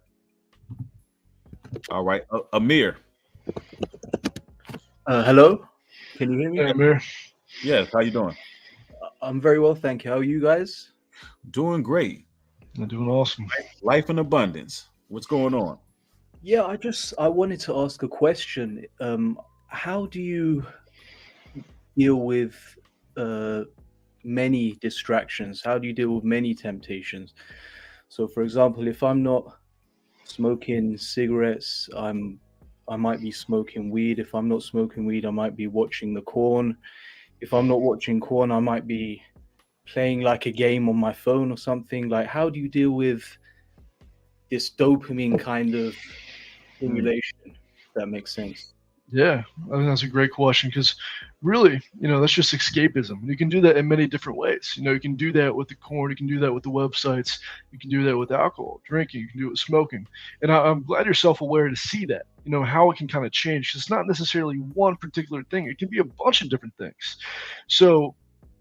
Speaker 2: Amir.
Speaker 6: Hello. Can you hear me?
Speaker 3: Hey, Amir.
Speaker 2: Yes. How you doing?
Speaker 6: I'm very well, thank you. How are you guys?
Speaker 2: Doing great.
Speaker 3: I'm doing awesome.
Speaker 2: Life in abundance. What's going on?
Speaker 6: Yeah, I wanted to ask a question. How do you deal with many distractions? How do you deal with many temptations? So, for example, if I'm not smoking cigarettes, I might be smoking weed. If I'm not smoking weed, I might be watching the corn. If I'm not watching corn, I might be playing like a game on my phone or something. Like, how do you deal with this dopamine kind of stimulation, if that makes sense?
Speaker 3: Yeah, I think that's a great question because really, that's just escapism. You can do that in many different ways. You can do that with the corn, you can do that with the websites, you can do that with alcohol, drinking, you can do it with smoking. And I'm glad you're self-aware to see that, how it can kind of change. It's not necessarily one particular thing. It can be a bunch of different things. So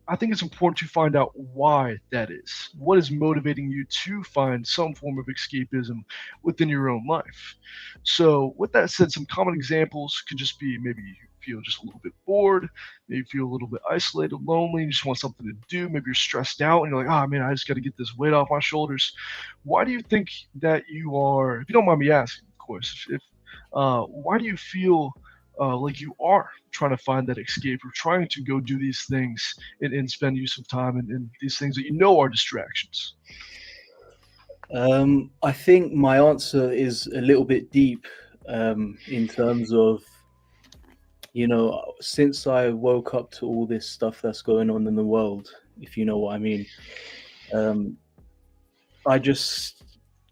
Speaker 3: I think it's important to find out why that is. What is motivating you to find some form of escapism within your own life? So with that said, some common examples could just be maybe you feel just a little bit bored, maybe you feel a little bit isolated, lonely, and you just want something to do. Maybe you're stressed out and you're like, oh man, I just got to get this weight off my shoulders. Why do you think that you are, if you don't mind me asking, of course, why do you feel like you are trying to find that escape or trying to go do these things and spend use of time and these things that are distractions?
Speaker 6: I think my answer is a little bit deep in terms of, since I woke up to all this stuff that's going on in the world, if you know what I mean, I just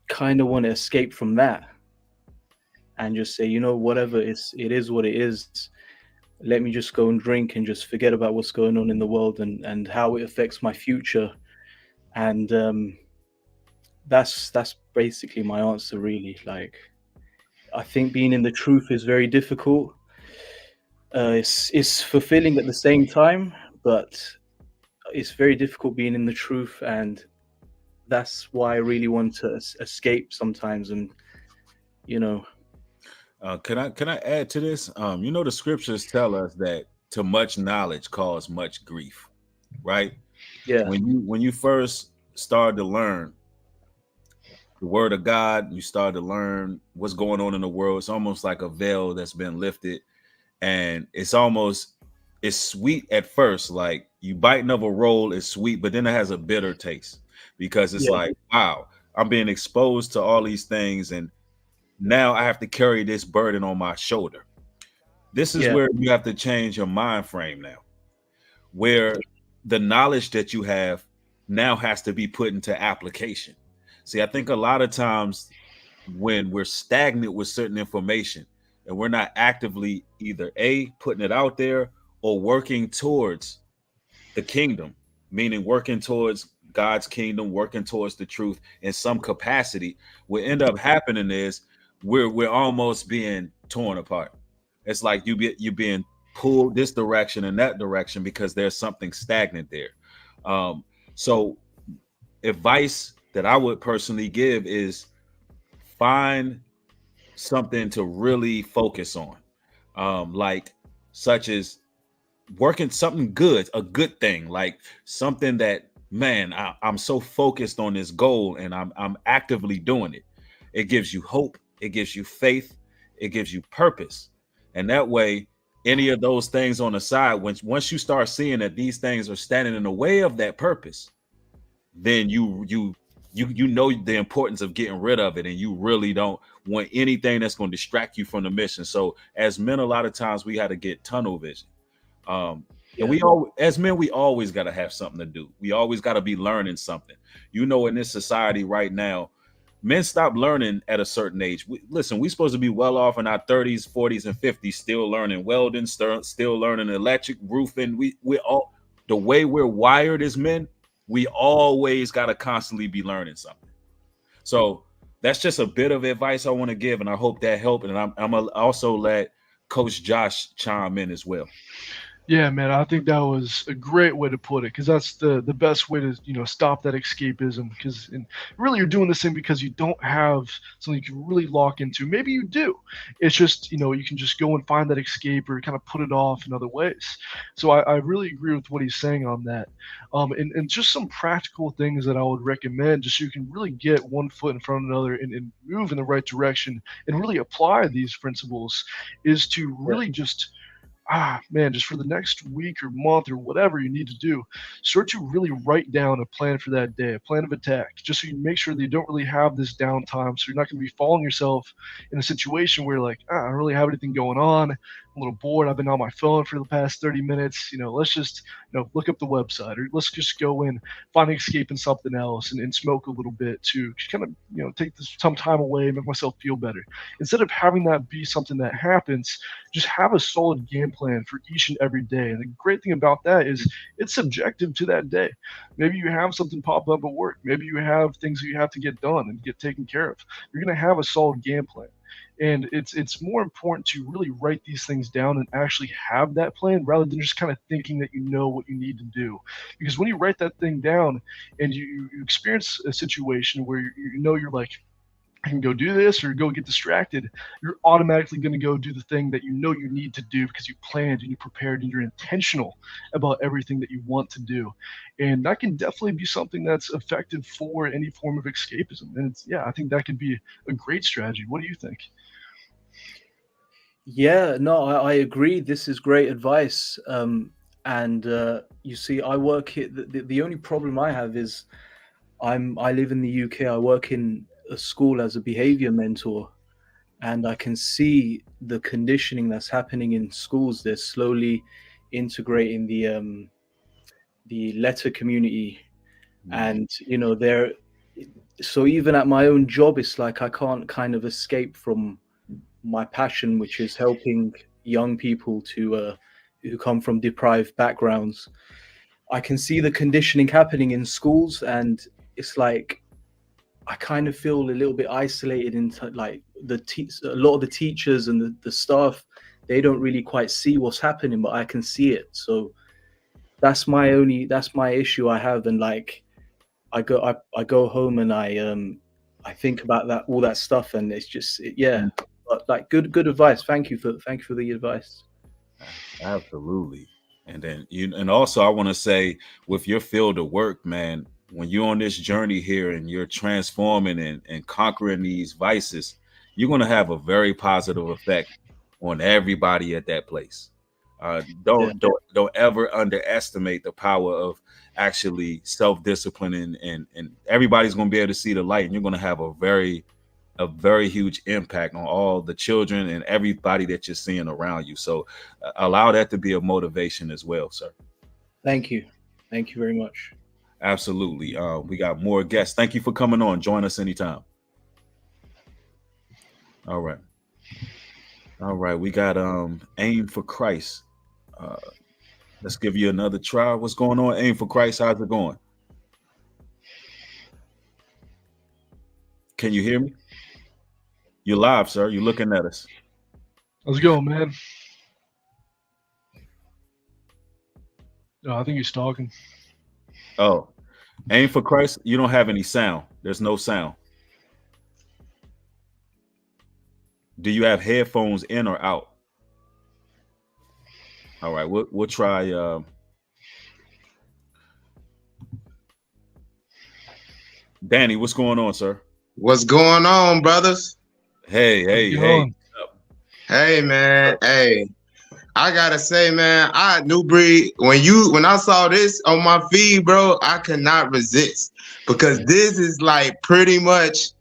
Speaker 6: kind of want to escape from that and just say, whatever, it is what it is. Let me just go and drink and just forget about what's going on in the world and how it affects my future. And that's basically my answer, really. Like, I think being in the truth is very difficult. It's fulfilling at the same time, but it's very difficult being in the truth, and that's why I really want to escape sometimes. And
Speaker 2: can I add to this? The scriptures tell us that to much knowledge cause much grief, right?
Speaker 6: Yeah.
Speaker 2: When you first start to learn, the word of God, you start to learn what's going on in the world. It's almost like a veil that's been lifted, and it's sweet at first. Like you biting of a roll is sweet, but then it has a bitter taste because it's
Speaker 6: Yeah.
Speaker 2: like, wow, I'm being exposed to all these things, and now I have to carry this burden on my shoulder. This is
Speaker 6: Yeah.
Speaker 2: where you have to change your mind frame now, where the knowledge that you have now has to be put into application. See, I think a lot of times when we're stagnant with certain information and we're not actively either A, putting it out there or working towards the kingdom, meaning working towards God's kingdom, working towards the truth in some capacity, what end up happening is we're almost being torn apart. It's like you're being pulled this direction and that direction because there's something stagnant there. So advice that I would personally give is find something to really focus on, like such as working something good, a good thing, like something that, man, I'm so focused on this goal and I'm actively doing it. It gives you hope, it gives you faith, it gives you purpose. And that way, any of those things on the side, once you start seeing that these things are standing in the way of that purpose, then you know the importance of getting rid of it, and you really don't want anything that's going to distract you from the mission. So as men, a lot of times we had to get tunnel vision. And
Speaker 6: Yeah.
Speaker 2: as men, we always got to have something to do. We always got to be learning something. In this society right now, men stop learning at a certain age. Listen, we're supposed to be well off in our 30s, 40s, and 50s, still learning welding, still learning electric, roofing. We all, the way we're wired as men, we always got to constantly be learning something. So that's just a bit of advice I want to give, and I hope that helped. And I'm gonna also let Coach Josh chime in as well.
Speaker 3: Yeah, man, I think that was a great way to put it, because that's the best way to stop that escapism. Because really, you're doing this thing because you don't have something you can really lock into. Maybe you do. It's just you can just go and find that escape or kind of put it off in other ways. So I really agree with what he's saying on that. And just some practical things that I would recommend, just so you can really get one foot in front of another and move in the right direction and really apply these principles, is to really just man, just for the next week or month or whatever you need to do, start to really write down a plan for that day, a plan of attack, just so you make sure that you don't really have this downtime. So you're not going to be falling yourself in a situation where you're like, I don't really have anything going on. I'm a little bored. I've been on my phone for the past 30 minutes. Let's just, look up the website, or let's just go in, find an escape in something else and smoke a little bit to kind of, take some time away, make myself feel better. Instead of having that be something that happens, just have a solid game plan for each and every day. And the great thing about that is it's subjective to that day. Maybe you have something pop up at work. Maybe you have things that you have to get done and get taken care of. You're going to have a solid game plan. And it's more important to really write these things down and actually have that plan, rather than just kind of thinking that you know what you need to do. Because when you write that thing down and you experience a situation where you're like, I can go do this or go get distracted, you're automatically going to go do the thing that you need to do, because you planned and you prepared and you're intentional about everything that you want to do. And that can definitely be something that's effective for any form of escapism. And I think that could be a great strategy. What do you think?
Speaker 6: Yeah, no, I agree. This is great advice. And you see, I work here. The only problem I have is I live in the UK. I work in a school as a behavior mentor, and I can see the conditioning that's happening in schools. They're slowly integrating the letter community, and they're so even at my own job, it's like I can't kind of escape from my passion, which is helping young people to who come from deprived backgrounds. I can see the conditioning happening in schools, and it's like I kind of feel a little bit isolated into like a lot of the teachers and the staff. They don't really quite see what's happening, but I can see it. So that's my issue I have. And like I go home and I think about all that stuff, and it's just But like good advice. Thank you for the advice.
Speaker 2: Absolutely. And then and also I want to say, with your field of work, man, when you're on this journey here and you're transforming and conquering these vices, you're going to have a very positive effect on everybody at that place. Don't ever underestimate the power of actually self-discipline, and everybody's going to be able to see the light, and you're going to have a very huge impact on all the children and everybody that you're seeing around you. So allow that to be a motivation as well, sir.
Speaker 6: Thank you very much.
Speaker 2: Absolutely. We got more guests. Thank you for coming on. Join us anytime. All right. We got Aim for Christ. Let's give you another try. What's going on, Aim for Christ? How's it going? Can you hear me? You're live, sir. You're looking at us.
Speaker 3: How's it going, man? Oh, I think he's talking.
Speaker 2: Oh, Aim for Christ, you don't have any sound. There's no sound. Do you have headphones in or out? All right, we'll try. Danny, what's going on, sir?
Speaker 7: What's going on, brothers?
Speaker 2: Hey.
Speaker 7: Hey, man. Hey, I gotta say, man, New Breed, when I saw this on my feed, bro, I could not resist, because this is like pretty much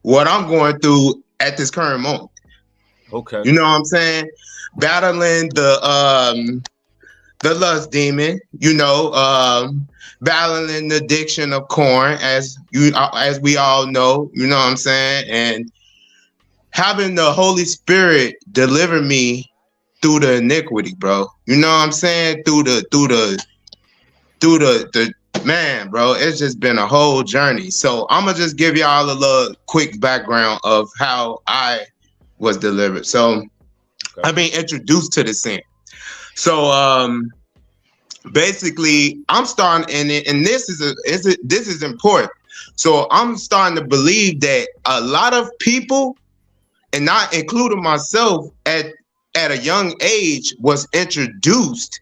Speaker 7: what I'm going through at this current moment.
Speaker 2: Okay.
Speaker 7: You know what I'm saying? Battling the lust demon, battling the addiction of corn, as we all know, you know what I'm saying? And having the Holy Spirit deliver me through the iniquity, bro. You know what I'm saying? Through the man, bro. It's just been a whole journey. So I'm gonna just give y'all a little quick background of how I was delivered. So I've been introduced to the sin. So basically I'm starting, and this is important. So I'm starting to believe that a lot of people, and not including myself, at a young age was introduced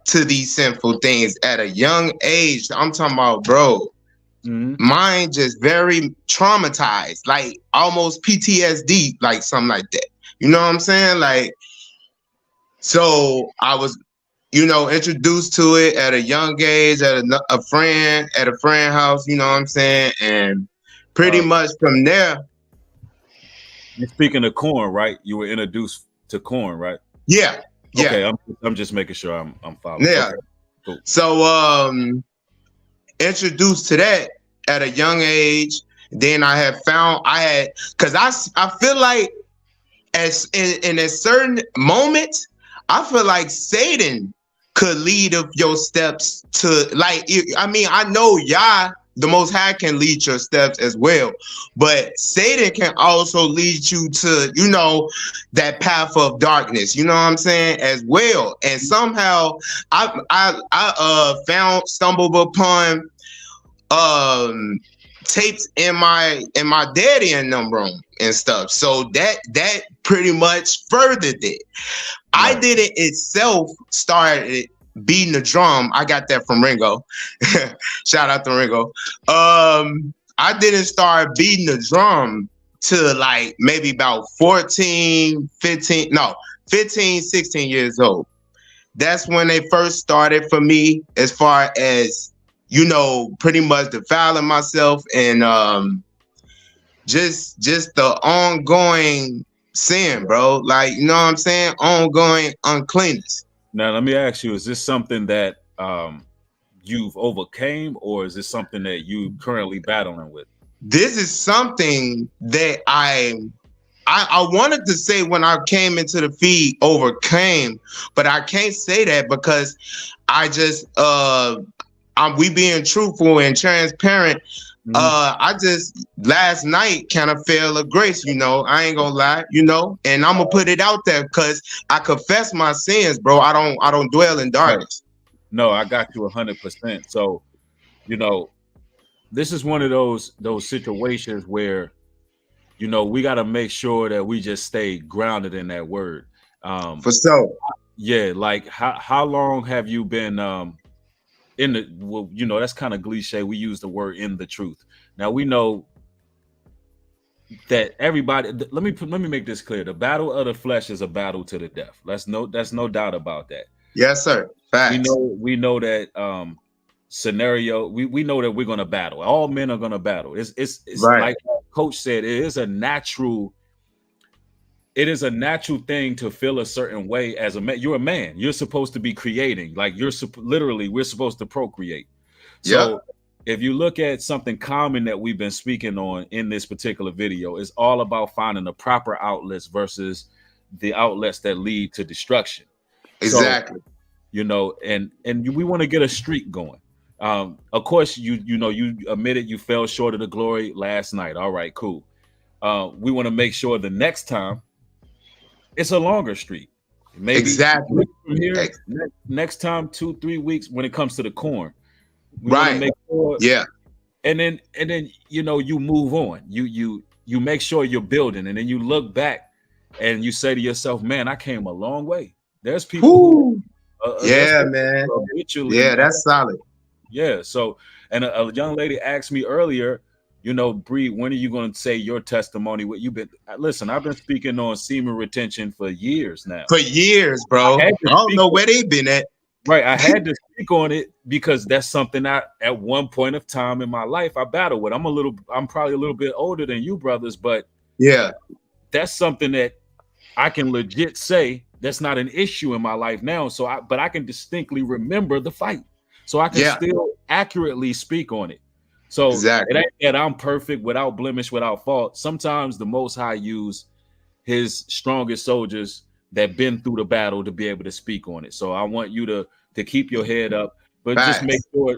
Speaker 7: to these sinful things at a young age. I'm talking about, bro, mine just very traumatized, like almost PTSD, like something like that. You know what I'm saying? Like, so I was, introduced to it at a young age at a friend house, you know what I'm saying? And pretty much from there.
Speaker 2: You're speaking of corn, right? You were introduced to corn, right?
Speaker 7: Yeah.
Speaker 2: Okay, I'm just making sure I'm following.
Speaker 7: Yeah.
Speaker 2: Okay, cool.
Speaker 7: So introduced to that at a young age. Then I had because I feel like in a certain moment, I feel like Satan could lead of your steps to, like, I know Yah, the Most High, can lead your steps as well, but Satan can also lead you to, that path of darkness, you know what I'm saying, as well. And somehow I stumbled upon tapes in my daddy and them room and stuff. So that pretty much furthered it. Right. I didn't itself started beating the drum. I got that from Ringo. Shout out to Ringo. I didn't start beating the drum till like maybe about 15, 16 years old. That's when they first started for me, as far as, pretty much defiling myself and just the ongoing sin, bro. Like, you know what I'm saying? Ongoing uncleanness.
Speaker 2: Now, let me ask you, is this something that you've overcame, or is this something that you currently battling with?
Speaker 7: This is something that I wanted to say when I came into the feed, overcame, but I can't say that because I just, we being truthful and transparent. I just last night kind of fell a grace, I ain't gonna lie, and I'm gonna put it out there because I confess my sins, bro. I don't dwell in darkness.
Speaker 2: No, I got you 100%. So, this is one of those situations where, we got to make sure that we just stay grounded in that word.
Speaker 7: For sure.
Speaker 2: Yeah. Like how long have you been, in the, well, you know, that's kind of cliche. We use the word in the truth. Now we know that everybody, let me make this clear. The battle of the flesh is a battle to the death. That's no doubt about that.
Speaker 7: Yes, sir. Facts.
Speaker 2: We know that scenario. We know that we're gonna battle. All men are gonna battle. It's
Speaker 7: Right.
Speaker 2: like Coach said, it is a natural thing to feel a certain way as a man. You're a man. You're supposed to be creating. Like literally, we're supposed to procreate. So if you look at something common that we've been speaking on in this particular video, it's all about finding the proper outlets versus the outlets that lead to destruction.
Speaker 7: Exactly.
Speaker 2: So, you know, and we want to get a streak going. Of course, you admitted you fell short of the glory last night. All right, cool. We want to make sure the next time it's a longer streak. Maybe
Speaker 7: exactly
Speaker 2: from here, next time 2-3 weeks when it comes to the corn. We
Speaker 7: right.
Speaker 2: Make sure,
Speaker 7: yeah.
Speaker 2: And then you know, you move on. You make sure you're building, and then you look back and you say to yourself, man, I came a long way. There's people
Speaker 7: yeah, man. Yeah, that's solid.
Speaker 2: Yeah. So, and a young lady asked me earlier, you know, Bree, when are you going to say your testimony? What you've been, listen, I've been speaking on semen retention for years now.
Speaker 7: For years, bro. I don't know where they've been at.
Speaker 2: Right. I had to speak on it because that's something I, at one point of time in my life, I battled with. I'm probably a little bit older than you brothers, but
Speaker 7: yeah,
Speaker 2: that's something that I can legit say that's not an issue in my life now. But I can distinctly remember the fight. So I can still accurately speak on it. So it ain't that I'm perfect, without blemish, without fault. Sometimes the Most High use his strongest soldiers that been through the battle to be able to speak on it. So I want you to keep your head up, but just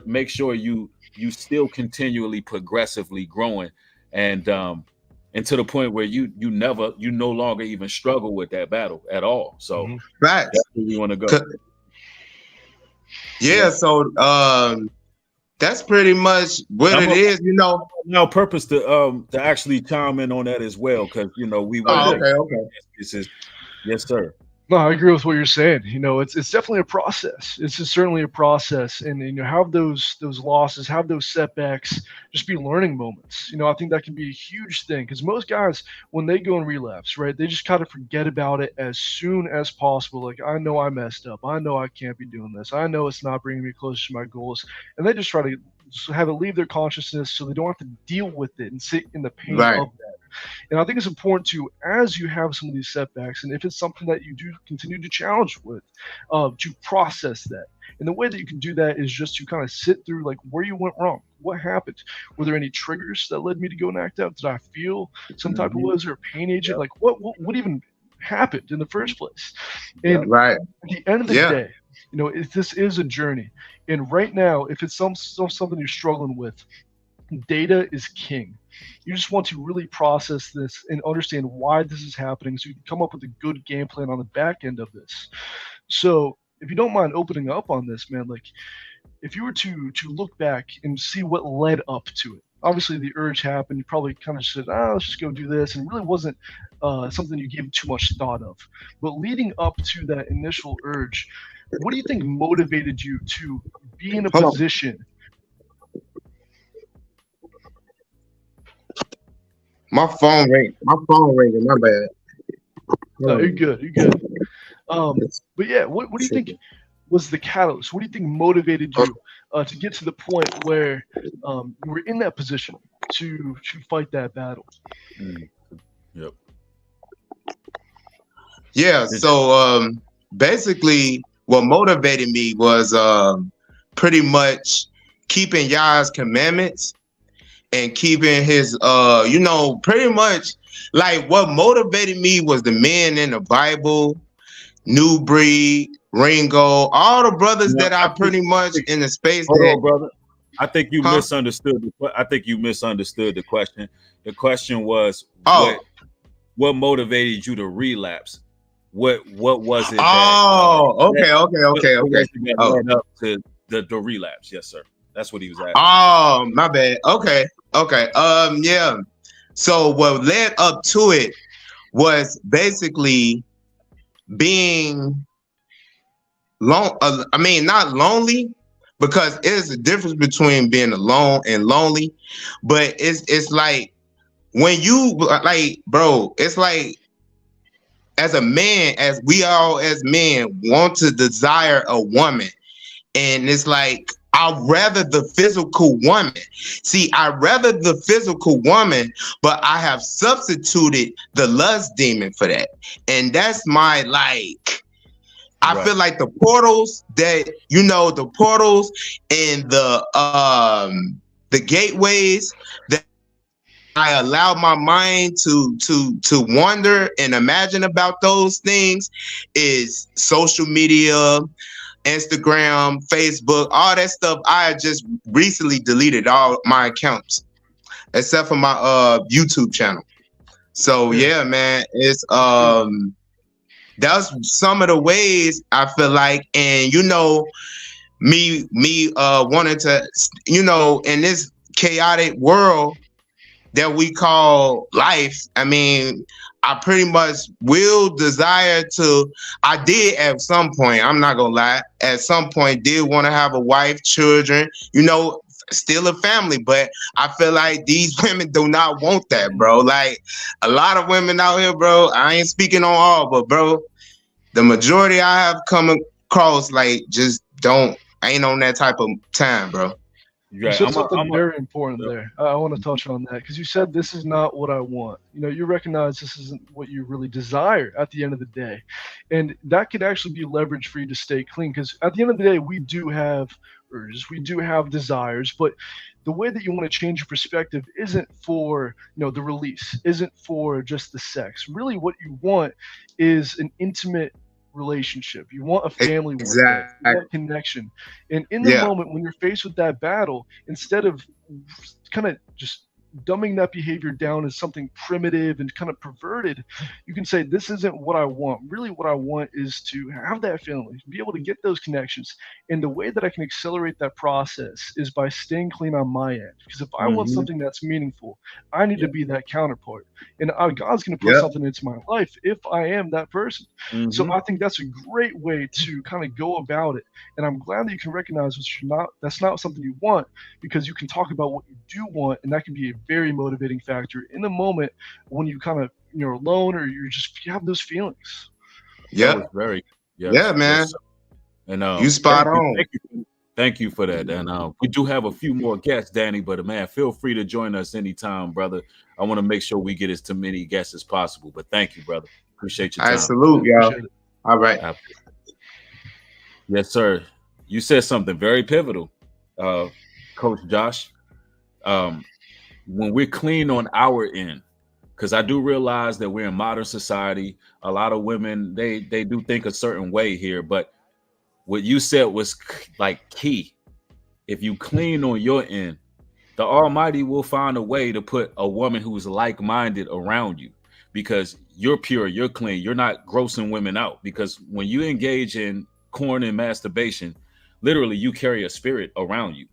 Speaker 2: make sure you still continually progressively growing and to the point where you no longer even struggle with that battle at all. So that's where we want to go.
Speaker 7: Yeah, so that's pretty much what it is, you know.
Speaker 2: No purpose to actually chime in on that as well, because you know we want
Speaker 7: okay.
Speaker 2: Yes, sir.
Speaker 3: No, I agree with what you're saying. You know, it's definitely a process. It's just certainly a process, and you know, have those losses, have those setbacks, just be learning moments. You know, I think that can be a huge thing because most guys, when they go in relapse, right, they just kind of forget about it as soon as possible. Like, I know I messed up. I know I can't be doing this. I know it's not bringing me closer to my goals, and they just try to have it leave their consciousness so they don't have to deal with it and sit in the pain of that. And I think it's important to, as you have some of these setbacks, and if it's something that you do continue to challenge with, to process that. And the way that you can do that is just to kind of sit through like where you went wrong. What happened? Were there any triggers that led me to go and act out? Did I feel some type of, was there a pain agent? Like what even happened in the first place? And at the end of the day, you know, this is a journey. And right now, if it's something you're struggling with, data is king. You just want to really process this and understand why this is happening so you can come up with a good game plan on the back end of this. So if you don't mind opening up on this, man, like if you were to look back and see what led up to it, obviously the urge happened, you probably kind of said, let's just go do this, and it really wasn't something you gave too much thought of. But leading up to that initial urge, what do you think motivated you to be in a position?
Speaker 7: My phone ringing. My bad.
Speaker 3: No, you're good. But yeah, what do you think was the catalyst? What do you think motivated you to get to the point where you were in that position to fight that battle?
Speaker 2: Yep.
Speaker 7: Yeah. So basically, what motivated me was pretty much keeping Yah's commandments and keeping his, you know, pretty much like what motivated me was the men in the Bible, New Breed, Ringo, all the brothers that I pretty much in the space.
Speaker 2: Hold on, brother. I think you misunderstood. I think you misunderstood the question. The question was, what motivated you to relapse? What was it?
Speaker 7: Okay.
Speaker 2: Led up to the relapse. Yes, sir. That's what he was asking.
Speaker 7: Oh, my bad. Okay. Yeah. So what led up to it was basically being not lonely, because it's a difference between being alone and lonely. But it's like when you like, bro, it's like as a man, as we all as men want to desire a woman, and it's like I'd rather the physical woman. See, I'd rather the physical woman, but I have substituted the lust demon for that. And that's my like, I feel like the portals that, you know, the portals and the gateways that I allow my mind to wonder and imagine about those things is social media, Instagram, Facebook, all that stuff. I just recently deleted all my accounts except for my YouTube channel. So yeah, man, it's that's some of the ways I feel like, and you know, me wanting to, you know, in this chaotic world that we call life, I mean, I pretty much will desire to, I did at some point, I'm not gonna lie, at some point did want to have a wife, children, you know, still a family, but I feel like these women do not want that, bro. Like a lot of women out here, bro, I ain't speaking on all, but bro, the majority I have come across, like, just ain't on that type of time, bro.
Speaker 3: You said something very important there. I want to touch on that because you said this is not what I want. You know, you recognize this isn't what you really desire at the end of the day, and that could actually be leverage for you to stay clean. Because at the end of the day, we do have urges, we do have desires, but the way that you want to change your perspective isn't for, you know, the release, isn't for just the sex. Really, what you want is an intimate relationship. You want a family with that. You want connection. And in the moment when you're faced with that battle, instead of kind of just dumbing that behavior down as something primitive and kind of perverted, you can say, this isn't what I want. Really what I want is to have that family, be able to get those connections. And the way that I can accelerate that process is by staying clean on my end. Because if I want something that's meaningful, I need to be that counterpart. And God's going to put something into my life if I am that person. So I think that's a great way to kind of go about it. And I'm glad that you can recognize that's not something you want, because you can talk about what you do want, and that can be a very motivating factor in the moment when you kind of, you're alone or you have those feelings.
Speaker 2: Yeah, man.
Speaker 7: Yes.
Speaker 2: And
Speaker 7: you spot on.
Speaker 2: Thank you for that. And we do have a few more guests, Danny, but man, feel free to join us anytime, brother. I want to make sure we get as to many guests as possible. But thank you, brother. Appreciate your time.
Speaker 7: I salute y'all. All right.
Speaker 2: Yes, sir. You said something very pivotal, Coach Josh. When we're clean on our end, because I do realize that we're in modern society. A lot of women, they do think a certain way here, but what you said was like key. If you clean on your end, the Almighty will find a way to put a woman who's like-minded around you, because you're pure, you're clean, you're not grossing women out. Because when you engage in porn and masturbation, literally you carry a spirit around you.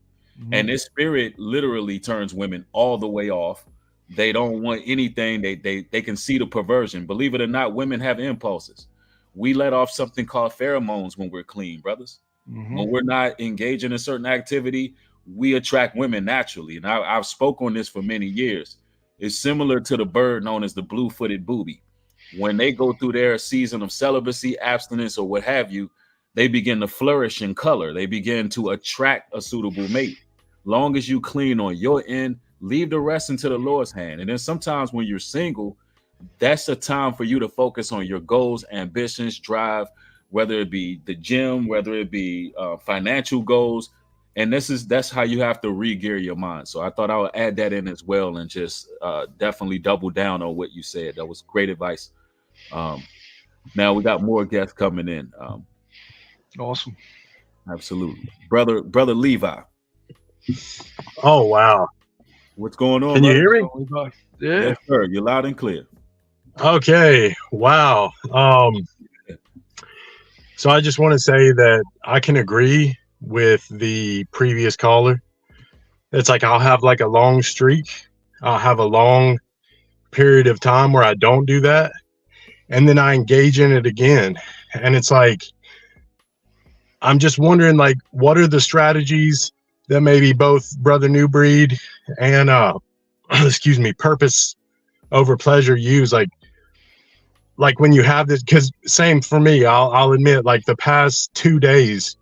Speaker 2: And this spirit literally turns women all the way off. They don't want anything. They can see the perversion. Believe it or not, women have impulses. We let off something called pheromones when we're clean, brothers. When we're not engaging in a certain activity, we attract women naturally. And I've spoken on this for many years. It's similar to the bird known as the blue-footed booby. When they go through their season of celibacy, abstinence, or what have you, they begin to flourish in color. They begin to attract a suitable mate. Long as you clean on your end, leave the rest into the Lord's hand. And then sometimes when you're single, that's a time for you to focus on your goals, ambitions, drive, whether it be the gym, whether it be financial goals. And that's how you have to re-gear your mind. So I thought I would add that in as well, and just definitely double down on what you said. That was great advice. Now we got more guests coming in.
Speaker 3: Awesome.
Speaker 2: Absolutely. Brother Levi.
Speaker 8: Oh, wow.
Speaker 2: What's going on?
Speaker 8: Can you hear me?
Speaker 3: Yeah.
Speaker 2: Yes, sir. You're loud and clear.
Speaker 8: Okay. Wow. So I just want to say that I can agree with the previous caller. It's like I'll have like a long streak. I'll have a long period of time where I don't do that. And then I engage in it again. And it's like I'm just wondering, like, what are the strategies that maybe both Brother New Breed and excuse me, Purpose Over Pleasure use, like when you have this, because same for me, I'll admit, like the past 2 days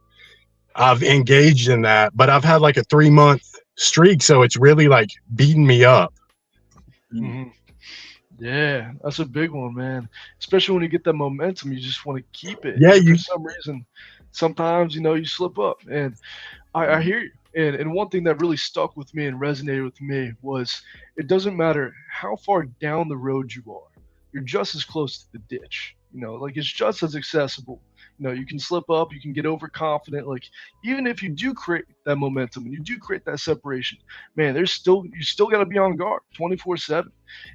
Speaker 8: I've engaged in that, but I've had like a 3-month streak, so it's really like beating me up.
Speaker 3: Mm-hmm. Yeah, that's a big one, man. Especially when you get that momentum, you just want to keep it.
Speaker 8: Yeah,
Speaker 3: And for
Speaker 8: you
Speaker 3: some reason, sometimes you slip up, and I hear you. And one thing that really stuck with me and resonated with me was it doesn't matter how far down the road you are, you're just as close to the ditch. Like it's just as accessible. You can slip up, you can get overconfident. Like even if you do create that momentum and you do create that separation, man, you still got to be on guard 24/7.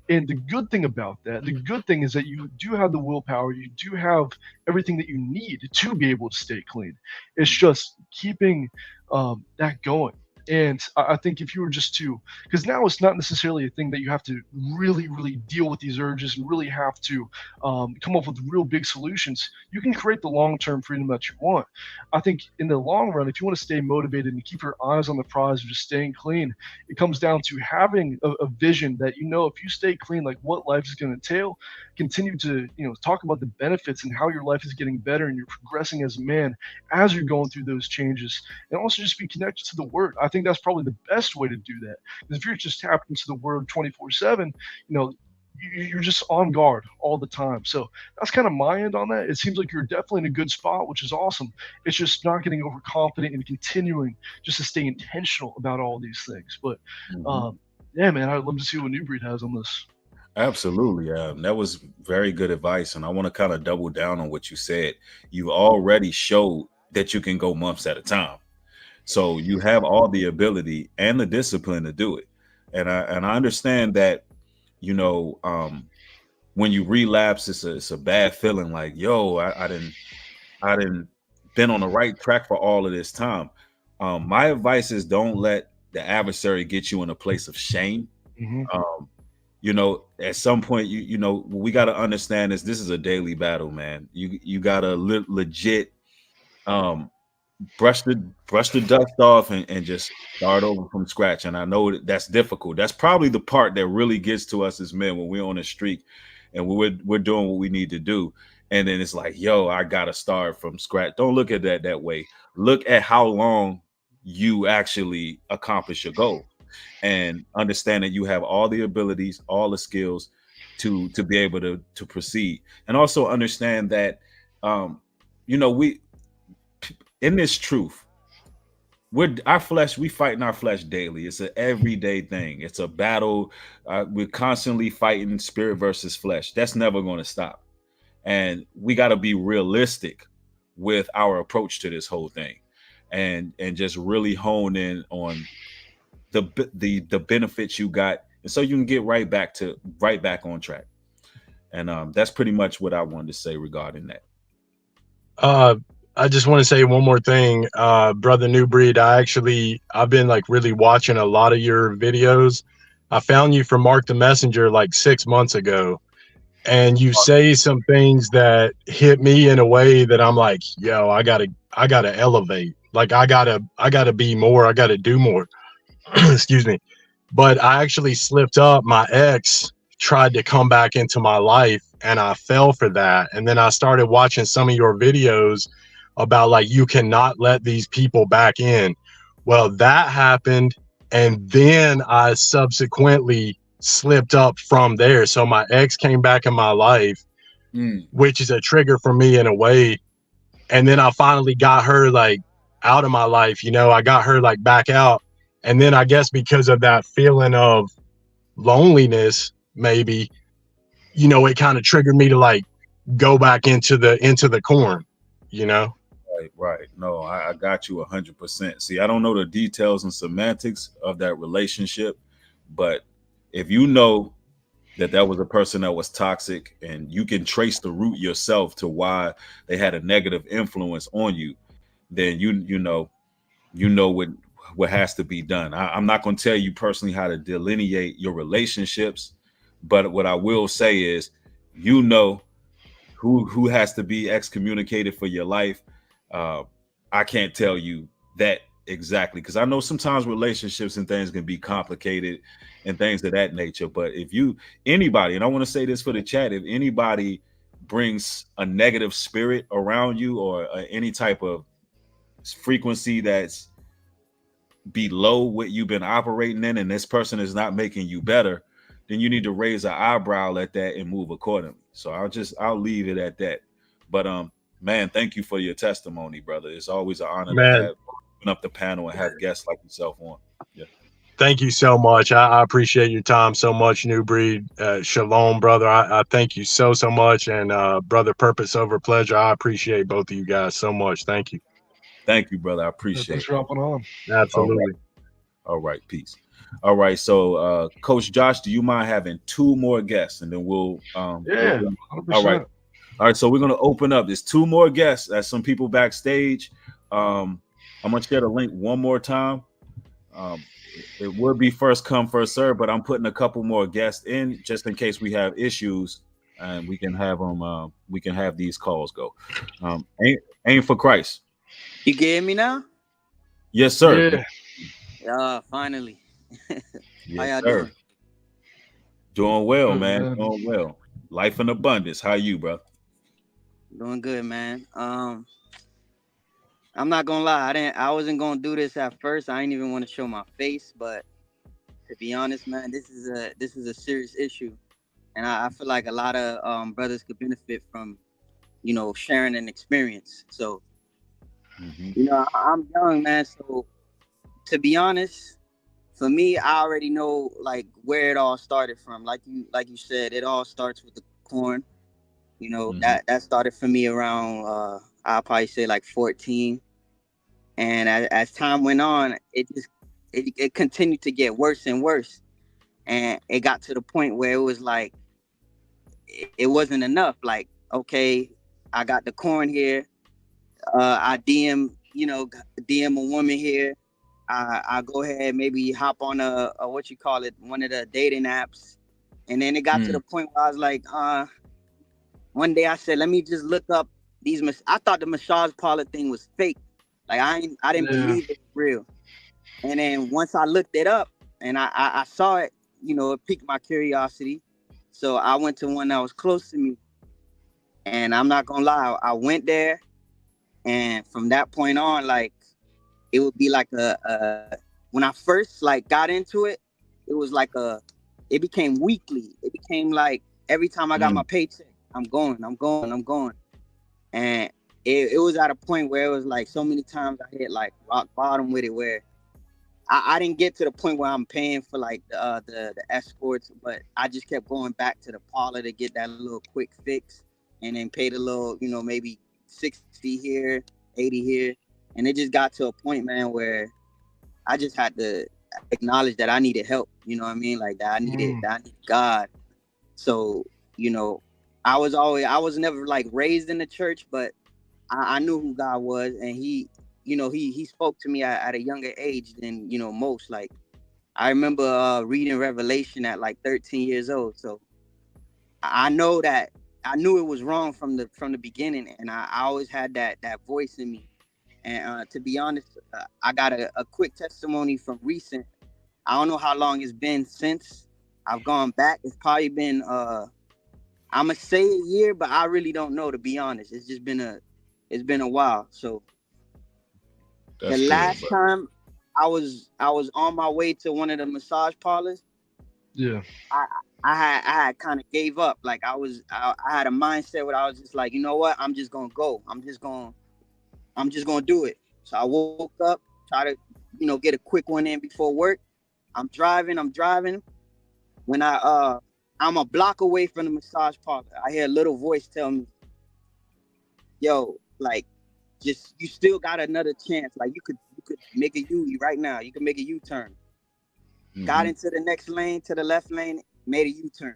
Speaker 3: And the good thing about that, the good thing is that you do have the willpower, you do have everything that you need to be able to stay clean. It's just keeping that going. And I think if you were just to, because now it's not necessarily a thing that you have to really, really deal with these urges and really have to come up with real big solutions. You can create the long-term freedom that you want. I think in the long run, if you want to stay motivated and keep your eyes on the prize of just staying clean, it comes down to having a vision that if you stay clean, like what life is going to entail, continue to talk about the benefits and how your life is getting better and you're progressing as a man as you're going through those changes, and also just be connected to the Word. I think that's probably the best way to do that. Because if you're just tapped into the Word 24/7, you're just on guard all the time. So that's kind of my end on that. It seems like you're definitely in a good spot, which is awesome. It's just not getting overconfident and continuing just to stay intentional about all these things. But yeah, man, I'd love to see what New Breed has on this.
Speaker 2: Absolutely. That was very good advice. And I want to kind of double down on what you said. You already showed that you can go months at a time. So you have all the ability and the discipline to do it. And I understand that, when you relapse, it's a bad feeling like, yo, I didn't been on the right track for all of this time. My advice is don't let the adversary get you in a place of shame.
Speaker 3: Mm-hmm.
Speaker 2: At some point, we got to understand this is a daily battle, man. You got to legit brush the dust off and just start over from scratch. And I know that's difficult. That's probably the part that really gets to us as men when we're on a streak and we're doing what we need to do. And then it's like, yo, I got to start from scratch. Don't look at that way. Look at how long you actually accomplish your goal and understand that you have all the abilities, all the skills to be able to proceed. And also understand that, we, in this truth, we fight in our flesh daily. It's an everyday thing. It's a battle. We're constantly fighting spirit versus flesh. That's never going to stop. And we got to be realistic with our approach to this whole thing, and just really hone in on the benefits you got, and so you can get right back on track. And that's pretty much what I wanted to say regarding that.
Speaker 8: I just want to say one more thing, Brother New Breed. I've been like really watching a lot of your videos. I found you from Mark the Messenger like 6 months ago, and you say some things that hit me in a way that I'm like, yo, I gotta elevate. Like I gotta be more. I gotta do more. Excuse me. But I actually slipped up. My ex tried to come back into my life and I fell for that. And then I started watching some of your videos about like, you cannot let these people back in. Well, that happened. And then I subsequently slipped up from there. So my ex came back in my life, which is a trigger for me in a way. And then I finally got her like out of my life. I got her like back out. And then I guess because of that feeling of loneliness, maybe, it kind of triggered me to like go back into the corn,
Speaker 2: Right. No, I got you 100%. See, I don't know the details and semantics of that relationship, but if you know that was a person that was toxic and you can trace the root yourself to why they had a negative influence on you, then you know what has to be done. I'm not going to tell you personally how to delineate your relationships, but what I will say is, who has to be excommunicated for your life. I can't tell you that exactly, because I know sometimes relationships and things can be complicated and things of that nature. But if anybody, and I want to say this for the chat, if anybody brings a negative spirit around you, or any type of frequency that's below what you've been operating in, and this person is not making you better, then you need to raise an eyebrow at that and move accordingly. So I'll leave it at that. But man, thank you for your testimony, brother. It's always an honor to
Speaker 8: Man,
Speaker 2: have open up the panel and have guests like yourself on. Yeah.
Speaker 8: thank you so much. I appreciate your time so much, New Breed. Shalom, brother. I thank you so much. And brother, Purpose Over Pleasure, I appreciate both of you guys so much. Thank you.
Speaker 2: Thank you, brother. I
Speaker 3: Yeah,
Speaker 2: appreciate
Speaker 3: thanks
Speaker 2: it.
Speaker 3: for hopping on.
Speaker 8: Absolutely.
Speaker 2: All right, peace. All right, so Coach Josh, do you mind having two more guests, and then we'll
Speaker 3: Yeah,
Speaker 2: all right.
Speaker 3: 100%.
Speaker 2: All right, so we're gonna open up. There's two more guests. That's some people backstage. I'm gonna share the link one more time. It would be first come, first serve, but I'm putting a couple more guests in just in case we have issues, and we can have them. We can have these calls go. Aim for Christ.
Speaker 9: You can hear me now?
Speaker 2: Yes, sir.
Speaker 3: Yeah.
Speaker 9: Finally. How
Speaker 2: Yes,
Speaker 9: y'all
Speaker 2: sir.
Speaker 9: doing?
Speaker 2: Doing well,
Speaker 3: Good,
Speaker 2: man.
Speaker 3: man.
Speaker 2: Doing well. Life in abundance. How you, bro?
Speaker 9: Doing good, man. I'm not gonna lie, I wasn't gonna do this at first. I didn't even want to show my face, but to be honest, man, this is a serious issue. And I feel like a lot of brothers could benefit from, sharing an experience. So, I'm young, man. So to be honest, for me, I already know like where it all started from. Like you said, it all starts with the corn. That started for me around I'll probably say like 14. And as time went on, it continued to get worse and worse. And it got to the point where it was like it wasn't enough. Like, okay, I got the corn here. I DM a woman here. I go ahead, maybe hop on a what you call it, one of the dating apps. And then it got to the point where I was like, one day I said, let me just look up these. I thought the massage parlor thing was fake. Like I didn't believe it was real. And then once I looked it up and I saw it, it piqued my curiosity. So I went to one that was close to me. And I'm not gonna lie, I went there, and from that point on, like it would be like when I first like got into it, it was like it became weekly. It became like every time I got my paycheck, I'm going. And it was at a point where it was like so many times I hit like rock bottom with it, where I didn't get to the point where I'm paying for like the escorts, but I just kept going back to the parlor to get that little quick fix, and then pay the little, maybe 60 here, 80 here. And it just got to a point, man, where I just had to acknowledge that I needed help. You know what I mean? Like that I needed God. So, I was never like raised in the church, but I knew who God was, and he spoke to me at a younger age than, most. Like I remember reading Revelation at like 13 years old. So I know that I knew it was wrong from the beginning, and I always had that voice in me. And to be honest, I got a quick testimony from recent. I don't know how long it's been since I've gone back. It's probably been I'm gonna say a year, but I really don't know, to be honest. It's been a while. So
Speaker 2: That's
Speaker 9: the
Speaker 2: good,
Speaker 9: last
Speaker 2: bro.
Speaker 9: time I was on my way to one of the massage parlors,
Speaker 3: Yeah.
Speaker 9: I had kind of gave up. Like I had a mindset where I was just like, you know what? I'm just gonna go. I'm just gonna do it. So I woke up, try to, get a quick one in before work. I'm driving. When I'm a block away from the massage parlor, I hear a little voice tell me, yo, like, just, you still got another chance. Like you could make a U right now. You can make a U-turn. Got into the next lane, to the left lane, made a U-turn.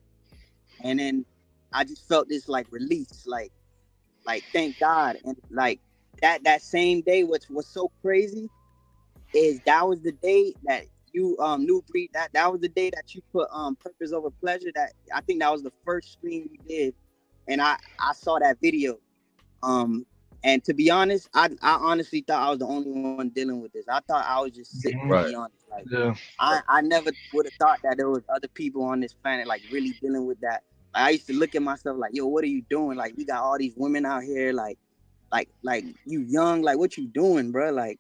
Speaker 9: And then I just felt this like release, like thank God. And like that same day, what's so crazy is that was the day that you New Breed, that was the day that you put Purpose Over Pleasure. That I think that was the first stream you did, and I saw that video. And to be honest, I honestly thought I was the only one dealing with this. I thought I was just sick, to
Speaker 2: Right.
Speaker 9: be honest. Like,
Speaker 3: Yeah.
Speaker 9: I never would have thought that there was other people on this planet like really dealing with that. Like, I used to look at myself like, yo, what are you doing? Like, we got all these women out here, like you young, like what you doing, bro? Like,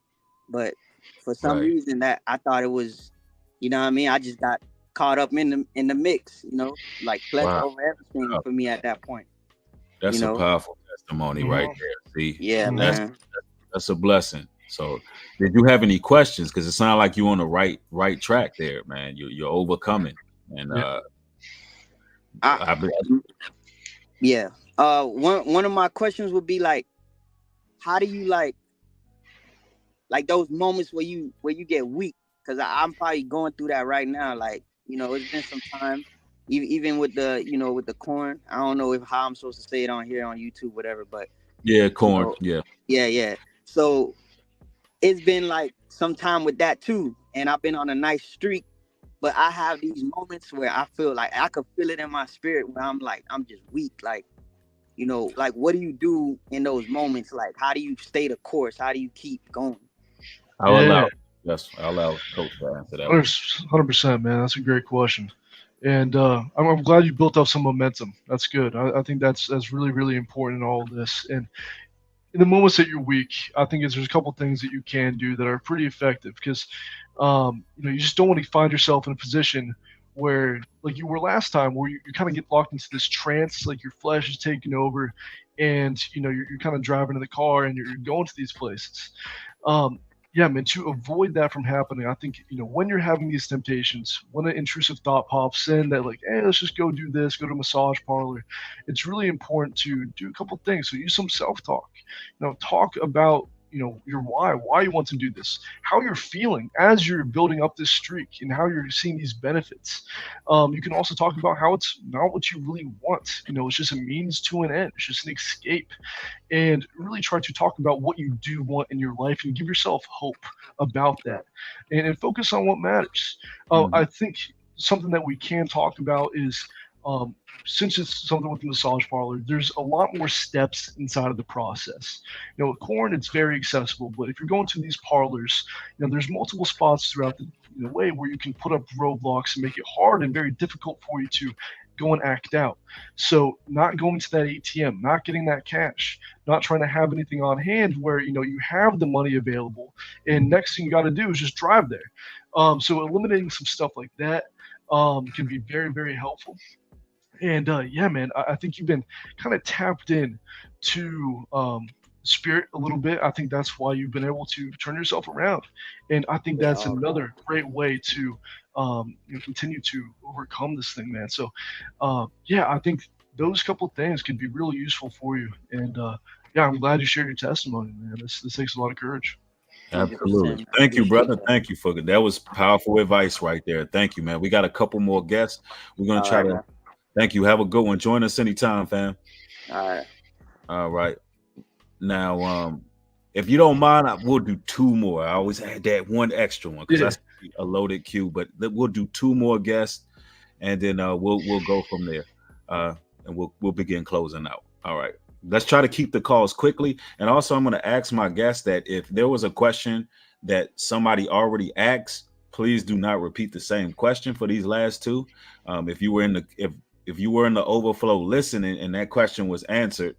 Speaker 9: but for some
Speaker 2: Right.
Speaker 9: reason that I thought it was, you know what I mean? I just got caught up in the mix, like flesh
Speaker 2: Wow.
Speaker 9: over everything for me at that point.
Speaker 2: That's
Speaker 9: You
Speaker 2: a
Speaker 9: know?
Speaker 2: powerful testimony right there. See,
Speaker 9: Yeah,
Speaker 3: Mhm.
Speaker 9: man.
Speaker 2: that's a blessing. So, did you have any questions? Because it sounded like you on the right track there, man. You're overcoming, and
Speaker 3: Yeah.
Speaker 9: Yeah. One of my questions would be like, how do you like those moments where you get weak? Because I'm probably going through that right now. Like, it's been some time, even with the with the corn. I don't know how I'm supposed to say it on here on YouTube, whatever. But
Speaker 2: yeah, corn. Yeah.
Speaker 9: yeah. So it's been like some time with that too, and I've been on a nice streak. But I have these moments where I feel like I could feel it in my spirit where I'm like, I'm just weak. Like, like what do you do in those moments? Like, how do you stay the course? How do you keep going?
Speaker 2: I'll allow Coach to answer that one.
Speaker 3: 100%, man. That's a great question, and I'm glad you built up some momentum. That's good. I think that's really really important in all of this. And in the moments that you're weak, I think there's a couple things that you can do that are pretty effective because, you just don't want to find yourself in a position where, like you were last time, where you kind of get locked into this trance, like your flesh is taking over, and you're kind of driving in the car and you're going to these places. Yeah, man, to avoid that from happening, I think, when you're having these temptations, when an intrusive thought pops in that like, hey, let's just go do this, go to a massage parlor, it's really important to do a couple things. So use some self-talk, talk about, your why you want to do this, how you're feeling as you're building up this streak and how you're seeing these benefits. You can also talk about how it's not what you really want. It's just a means to an end. It's just an escape, and really try to talk about what you do want in your life and give yourself hope about that, and focus on what matters. I think something that we can talk about is, since it's something with the massage parlor, there's a lot more steps inside of the process. With corn, it's very accessible, but if you're going to these parlors, there's multiple spots throughout the way where you can put up roadblocks and make it hard and very difficult for you to go and act out. So not going to that ATM, not getting that cash, not trying to have anything on hand where you have the money available, and next thing you got to do is just drive there. So eliminating some stuff like that can be very very helpful. And yeah, man, I think you've been kind of tapped in to spirit a little bit. I think that's why you've been able to turn yourself around, and I think that's another great way to continue to overcome this thing, man. So yeah, I think those couple things could be really useful for you. And yeah, I'm glad you shared your testimony, man. This takes a lot of courage.
Speaker 2: Absolutely. Thank you, brother. Thank you for that. Was powerful advice right there. Thank you, man. We got a couple more guests. We're gonna try to. Thank you. Have a good one. Join us anytime, fam.
Speaker 9: All right.
Speaker 2: All right. Now, if you don't mind, we'll do two more. I always had that one extra one because that's a loaded queue. But we'll do two more guests, and then we'll go from there, and we'll begin closing out. All right. Let's try to keep the calls quickly. And also, I'm going to ask my guests that if there was a question that somebody already asked, please do not repeat the same question for these last two. If you were in the if you were in the overflow listening and that question was answered,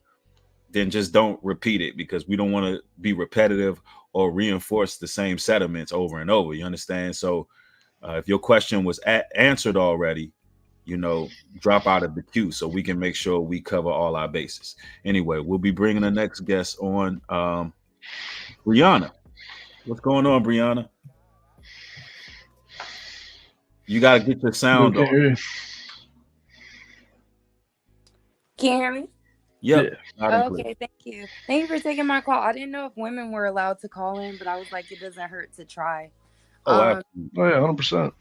Speaker 2: then just don't repeat it because we don't want to be repetitive or reinforce the same sentiments over and over. You understand? So if your question was answered already, drop out of the queue so we can make sure we cover all our bases. Anyway, we'll be bringing the next guest on. Brianna. What's going on, Brianna? You got to get your sound on.
Speaker 10: Can you hear me?
Speaker 2: Yep.
Speaker 10: Okay, thank you. Thank you for taking my call. I didn't know if women were allowed to call in, but I was like, it doesn't hurt to try.
Speaker 3: Oh, yeah, 100%.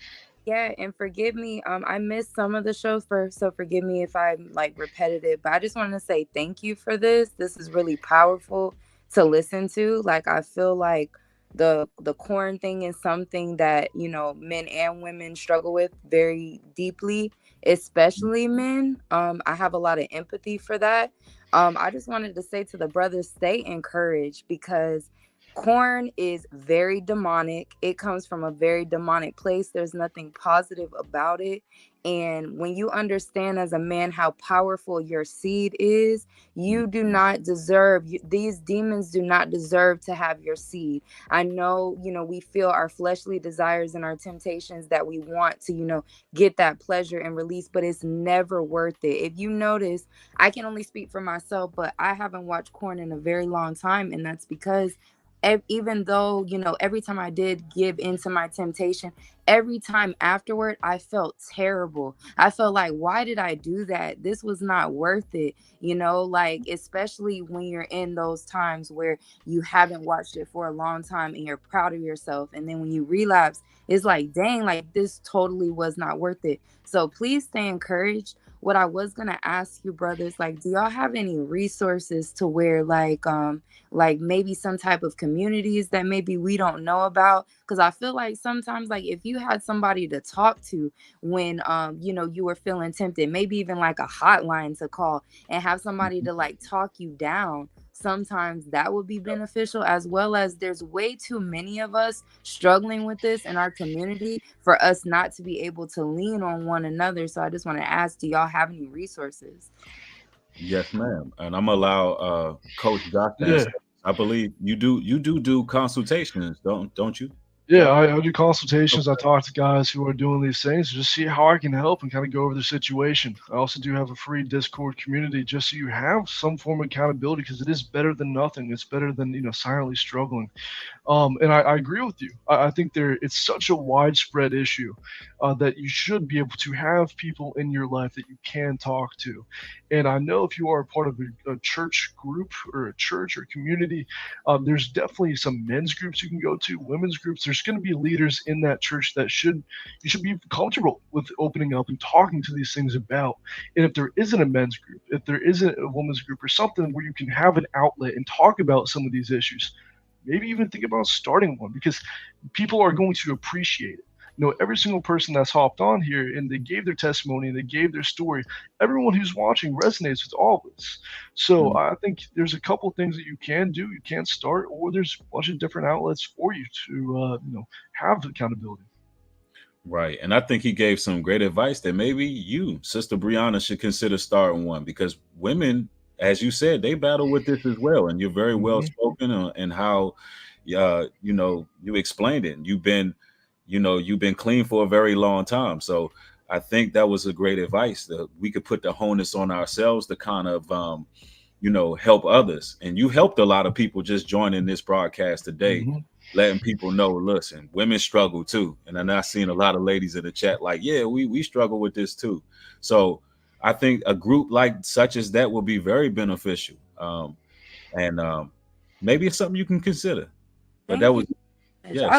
Speaker 10: Yeah, and forgive me. I missed some of the shows first, so forgive me if I'm like repetitive. But I just want to say thank you for this. This is really powerful to listen to. Like, I feel like the corn thing is something that men and women struggle with very deeply, especially men. I have a lot of empathy for that. I just wanted to say to the brothers, stay encouraged, because corn is very demonic. It comes from a very demonic place. There's nothing positive about it. And when you understand as a man how powerful your seed is, you do not deserve, these demons do not deserve to have your seed. I know, we feel our fleshly desires and our temptations that we want to, get that pleasure and release, but it's never worth it. If you notice, I can only speak for myself, but I haven't watched corn in a very long time. And that's because even though, every time I did give into my temptation, every time afterward, I felt terrible. I felt like, why did I do that? This was not worth it. Like, especially when you're in those times where you haven't watched it for a long time and you're proud of yourself. And then when you relapse, it's like, dang, like this totally was not worth it. So please stay encouraged. What I was gonna ask you, brothers, like, do y'all have any resources to where like maybe some type of communities that maybe we don't know about? Because I feel like sometimes, like, if you had somebody to talk to when you were feeling tempted, maybe even like a hotline to call and have somebody to like talk you down, sometimes that would be beneficial. As well as there's way too many of us struggling with this in our community for us not to be able to lean on one another. So I just want to ask, do y'all have any resources?
Speaker 2: Yes, ma'am. And I'm gonna allow Coach Josh to
Speaker 3: Yeah.
Speaker 2: answer. I believe you do consultations, don't you?
Speaker 3: Yeah, I do consultations. I talk to guys who are doing these things, just see how I can help and kind of go over the situation. I also do have a free Discord community just so you have some form of accountability, because it is better than nothing. It's better than, silently struggling. And I agree with you. I think it's such a widespread issue that you should be able to have people in your life that you can talk to. And I know if you are a part of a church group or a church or community, there's definitely some men's groups you can go to, women's groups. There's going to be leaders in that church that you should be comfortable with opening up and talking to these things about. And if there isn't a men's group, if there isn't a women's group or something where you can have an outlet and talk about some of these issues, maybe even think about starting one, because people are going to appreciate it. Every single person that's hopped on here and they gave their testimony and they gave their story, everyone who's watching resonates with all of this. So I think there's a couple things that you can do. You can start, or there's a bunch of different outlets for you to, have accountability.
Speaker 2: Right. And I think he gave some great advice that maybe you, Sister Brianna, should consider starting one, because women, as you said, they battle with this as well. And you're very well spoken in how, you explained it. You've been clean for a very long time. So I think that was a great advice that we could put the onus on ourselves to kind of, help others. And you helped a lot of people just joining this broadcast today, letting people know, listen, women struggle too. And then I've seen a lot of ladies in the chat like, yeah, we struggle with this too. So I think a group like such as that will be very beneficial. And maybe it's something you can consider. But that was, yes.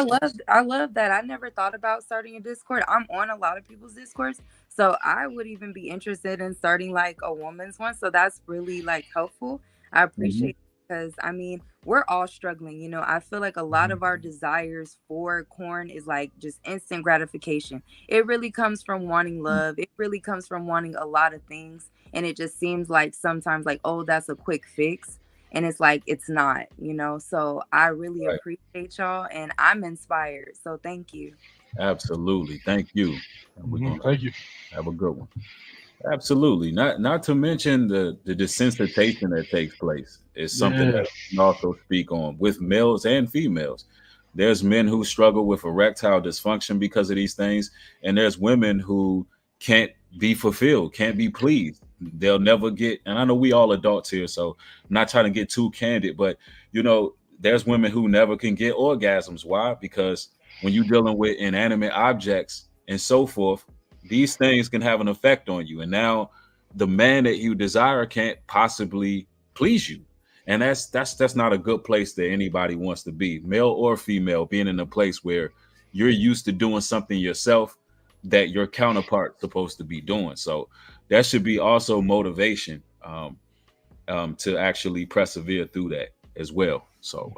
Speaker 10: I love that. I never thought about starting a Discord. I'm on a lot of people's Discords, so I would even be interested in starting like a woman's one. So that's really like helpful. I appreciate it, because I mean, we're all struggling. I feel like a lot of our desires for corn is like just instant gratification. It really comes from wanting love. It really comes from wanting a lot of things, and it just seems like sometimes like, oh, that's a quick fix. And it's like, it's not, so I really appreciate y'all, and I'm inspired. So thank you.
Speaker 2: Absolutely. Thank you.
Speaker 3: Thank you.
Speaker 2: Have a good one. Absolutely. Not to mention the desensitization that takes place is something that we can also speak on with males and females. There's men who struggle with erectile dysfunction because of these things, and there's women who can't be fulfilled, can't be pleased. They'll never get, and I know we all adults here, so I'm not trying to get too candid, but there's women who never can get orgasms. Why? Because when you're dealing with inanimate objects and so forth, these things can have an effect on you. And now the man that you desire can't possibly please you. And that's not a good place that anybody wants to be, male or female, being in a place where you're used to doing something yourself that your counterpart's supposed to be doing. So that should be also motivation to actually persevere through that as well. So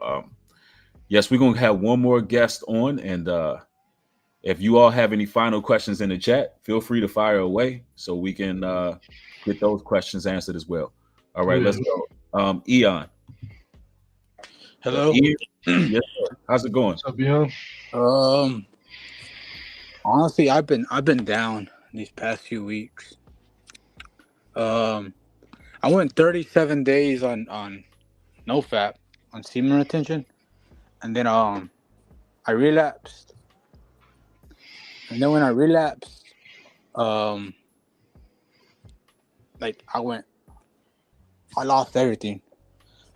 Speaker 2: yes, we're going to have one more guest on, and if you all have any final questions in the chat, feel free to fire away so we can get those questions answered as well. All right, let's go. Eon.
Speaker 11: Hello.
Speaker 2: Yes, sir. How's it going?
Speaker 3: What's up, Eon?
Speaker 11: Honestly, I've been down these past few weeks. I went 37 days on no fap, on semen retention, and then I relapsed. And then when I relapsed, like I lost everything.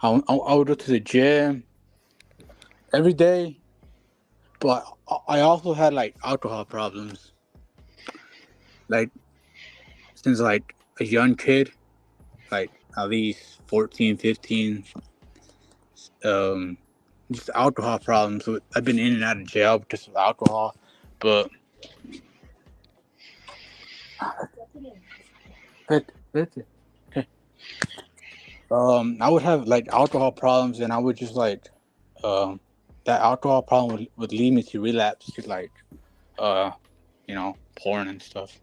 Speaker 11: I would go to the gym every day, but I also had like alcohol problems. Like since like a young kid, like at least 14, 15, just alcohol problems. I've been in and out of jail because of alcohol, but I would have like alcohol problems, and I would just like that alcohol problem would lead me to relapse to like porn and stuff.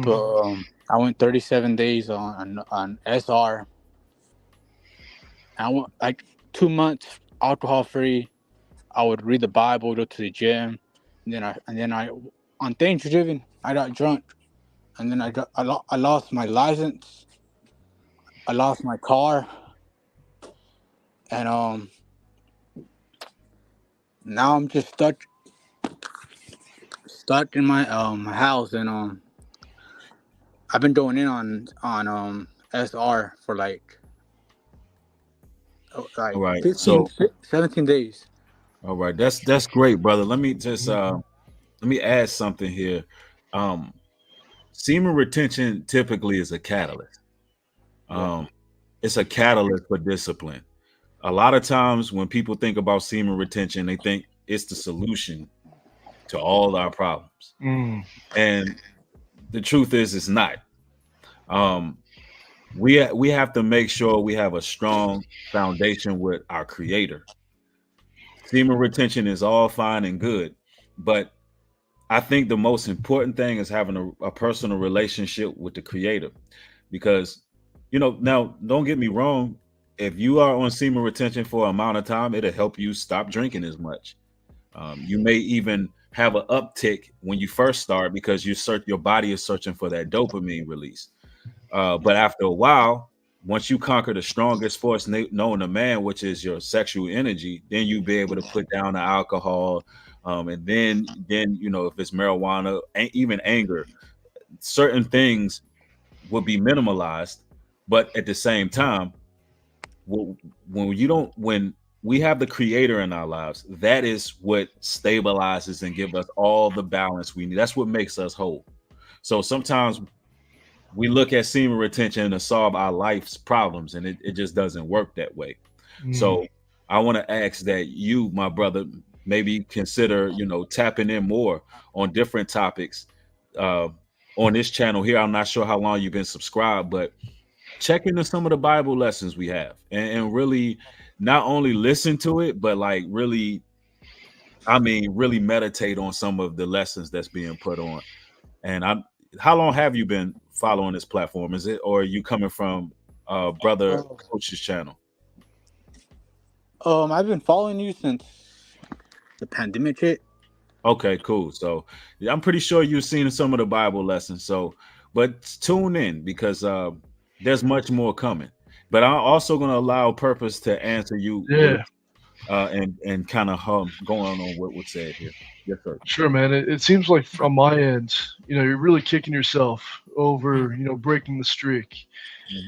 Speaker 11: But I went 37 days on SR. I went like 2 months alcohol free. I would read the Bible, go to the gym, and then I on Thanksgiving I got drunk, and then I lost my license. I lost my car, and now I'm just stuck in my house, and I've been going in on SR for like
Speaker 2: All right.
Speaker 11: 15, 17 days.
Speaker 2: All right, that's great, brother. Let me just let me add something here. Semen retention typically is a catalyst. It's a catalyst for discipline. A lot of times when people think about semen retention, they think it's the solution to all our problems. And the truth is it's not. We have to make sure we have a strong foundation with our creator. Semen retention is all fine and good, but I think the most important thing is having a personal relationship with the creator, because now don't get me wrong, if you are on semen retention for an amount of time, it'll help you stop drinking as much. You may even have an uptick when you first start because your body is searching for that dopamine release. But after a while, once you conquer the strongest force known to man, which is your sexual energy, then you'll be able to put down the alcohol. And then if it's marijuana, even anger, certain things will be minimalized. But at the same time, when we have the creator in our lives, that is what stabilizes and gives us all the balance we need. That's what makes us whole. So sometimes we look at semen retention to solve our life's problems, and it just doesn't work that way. So I want to ask that you, my brother, maybe consider, tapping in more on different topics on this channel here. I'm not sure how long you've been subscribed, but check into some of the Bible lessons we have and really not only listen to it, but like really meditate on some of the lessons that's being put on. And how long have you been following this platform? Is it, or are you coming from brother Coach's channel?
Speaker 11: I've been following you since the pandemic hit.
Speaker 2: Okay, cool. So I'm pretty sure you've seen some of the Bible lessons. So, but tune in because there's much more coming. But I'm also going to allow Purpose to answer you. And kind of going on what was said here. Yes, sir.
Speaker 3: Sure, man. It seems like from my end, you're really kicking yourself over, breaking the streak.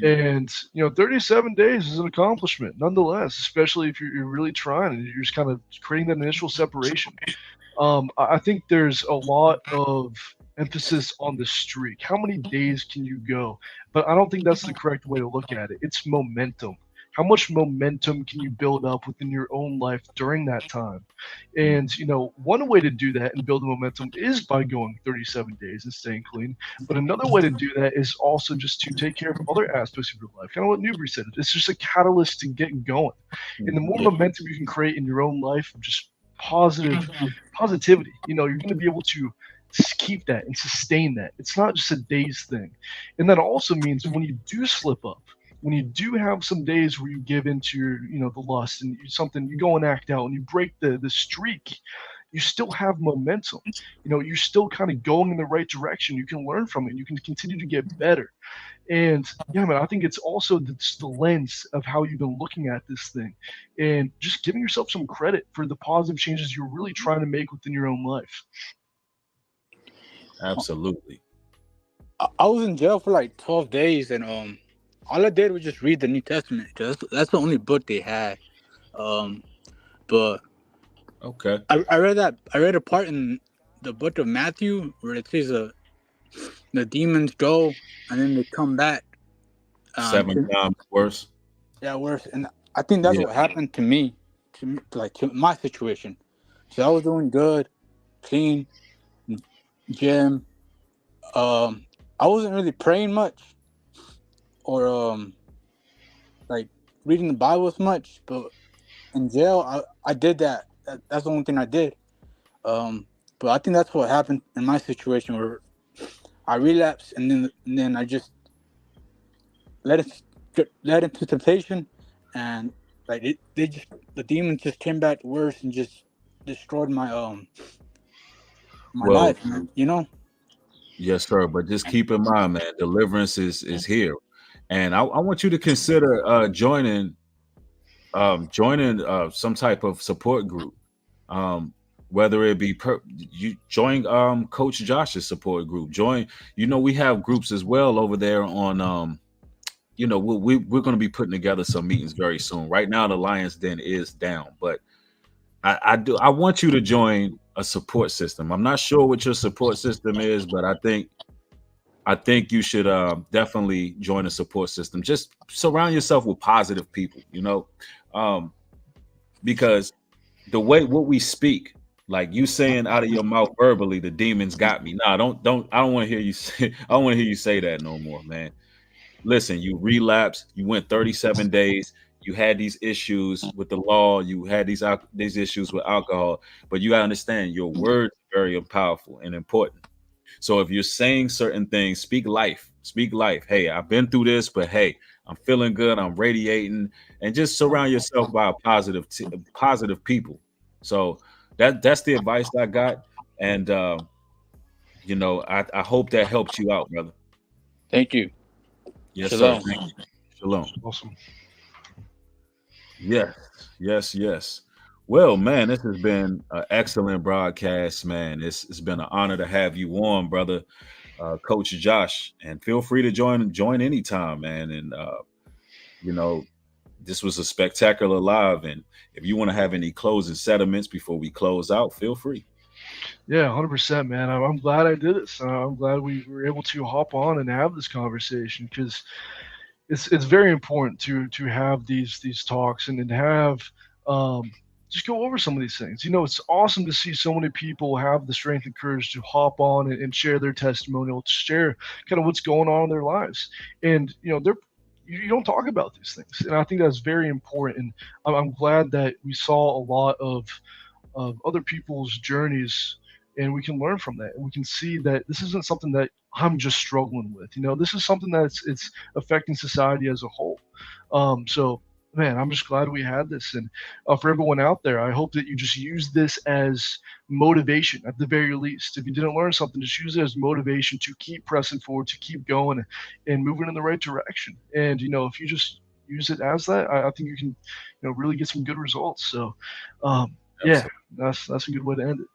Speaker 3: And 37 days is an accomplishment nonetheless, especially if you're really trying and you're just kind of creating that initial separation. I think there's a lot of emphasis on the streak. How many days can you go? But I don't think that's the correct way to look at it. It's momentum. How much momentum can you build up within your own life during that time? And, one way to do that and build the momentum is by going 37 days and staying clean. But another way to do that is also just to take care of other aspects of your life. Kind of what Newbury said. It's just a catalyst to get going. And the more momentum you can create in your own life, just positivity, you're going to be able to keep that and sustain that. It's not just a days thing. And that also means when you do slip up, when you do have some days where you give into your, the lust and you go and act out and you break the streak, you still have momentum. You're still kind of going in the right direction. You can learn from it. You can continue to get better. And yeah, man, I think it's also the lens of how you've been looking at this thing and just giving yourself some credit for the positive changes you're really trying to make within your own life.
Speaker 2: Absolutely.
Speaker 11: I was in jail for like 12 days, and all I did was just read the New Testament. That's the only book they had. But
Speaker 2: okay,
Speaker 11: I read a part in the book of Matthew where it says the demons go and then they come back
Speaker 2: 7 times worse.
Speaker 11: Yeah, worse. And I think that's what happened to me, to my situation. So I was doing good, clean, gym. I wasn't really praying much or like reading the Bible as much, but in jail I did that. That's the only thing I did. But I think that's what happened in my situation where I relapsed and then I just led into temptation, and like the demons just came back worse and just destroyed my life, man,
Speaker 2: Yes, sir. But just keep in mind, man, deliverance is here, and I want you to consider joining some type of support group, whether it be you join Coach Josh's support group. Join, we have groups as well over there on we're going to be putting together some meetings very soon. Right now, the Lions Den is down, but I want you to join a support system. I'm not sure what your support system is, but I think you should definitely join a support system. Just surround yourself with positive people, because the way what we speak, like you saying out of your mouth verbally, the demons got me. Nah, I don't want to hear you say. I don't want to hear you say that no more, man. Listen, you relapsed. You went 37 days. You had these issues with the law. You had these issues with alcohol. But you got to understand, your words are very powerful and important. So if you're saying certain things, speak life. Speak life. Hey, I've been through this, but hey, I'm feeling good. I'm radiating, and just surround yourself by positive people. So that's the advice I got, and I hope that helps you out, brother.
Speaker 11: Thank you.
Speaker 2: Yes,
Speaker 11: Shalom.
Speaker 2: sir. Thank you. Shalom.
Speaker 3: Awesome.
Speaker 2: Yes. Well, man, this has been an excellent broadcast, man. It's been an honor to have you on, brother, Coach Josh. And feel free to join anytime, man. And this was a spectacular live. And if you want to have any closing sentiments before we close out, feel free.
Speaker 3: Yeah, 100%, man. I'm glad I did this. I'm glad we were able to hop on and have this conversation, because it's very important to have these talks and to have just go over some of these things. It's awesome to see so many people have the strength and courage to hop on and share their testimonial, to share kind of what's going on in their lives. And you don't talk about these things, and I think that's very important. And I'm glad that we saw a lot of other people's journeys, and we can learn from that, and we can see that this isn't something that I'm just struggling with. This is something that's it's affecting society as a whole. So man, I'm just glad we had this. And for everyone out there, I hope that you just use this as motivation at the very least. If you didn't learn something, just use it as motivation to keep pressing forward, to keep going and moving in the right direction. And if you just use it as that, I think you can really get some good results. So yeah, that's a good way to end it.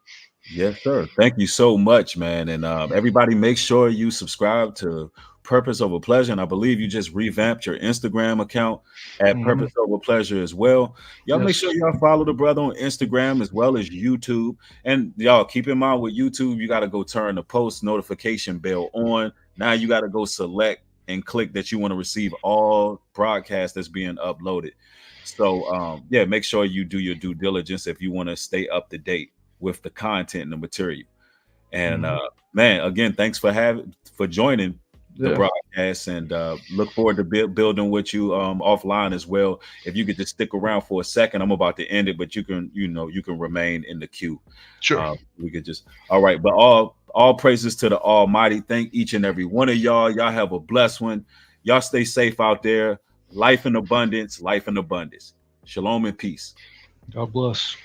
Speaker 2: Yes, sir. Thank you so much, man. And everybody, make sure you subscribe to Purpose Over Pleasure. And I believe you just revamped your Instagram account at Purpose Over Pleasure as well. Y'all make sure y'all follow the brother on Instagram as well as YouTube. And y'all keep in mind with YouTube, you got to go turn the post notification bell on. Now you got to go select and click that you want to receive all broadcasts that's being uploaded. So make sure you do your due diligence if you want to stay up to date with the content and the material. And man, again, thanks for joining the broadcast, and look forward to building with you offline as well. If you could just stick around for a second, I'm about to end it, but you can remain in the queue.
Speaker 3: Sure.
Speaker 2: We could just all right, but all praises to the Almighty. Thank each and every one of y'all. Y'all have a blessed one. Y'all stay safe out there. life in abundance, life in abundance. Shalom and peace.
Speaker 3: God bless.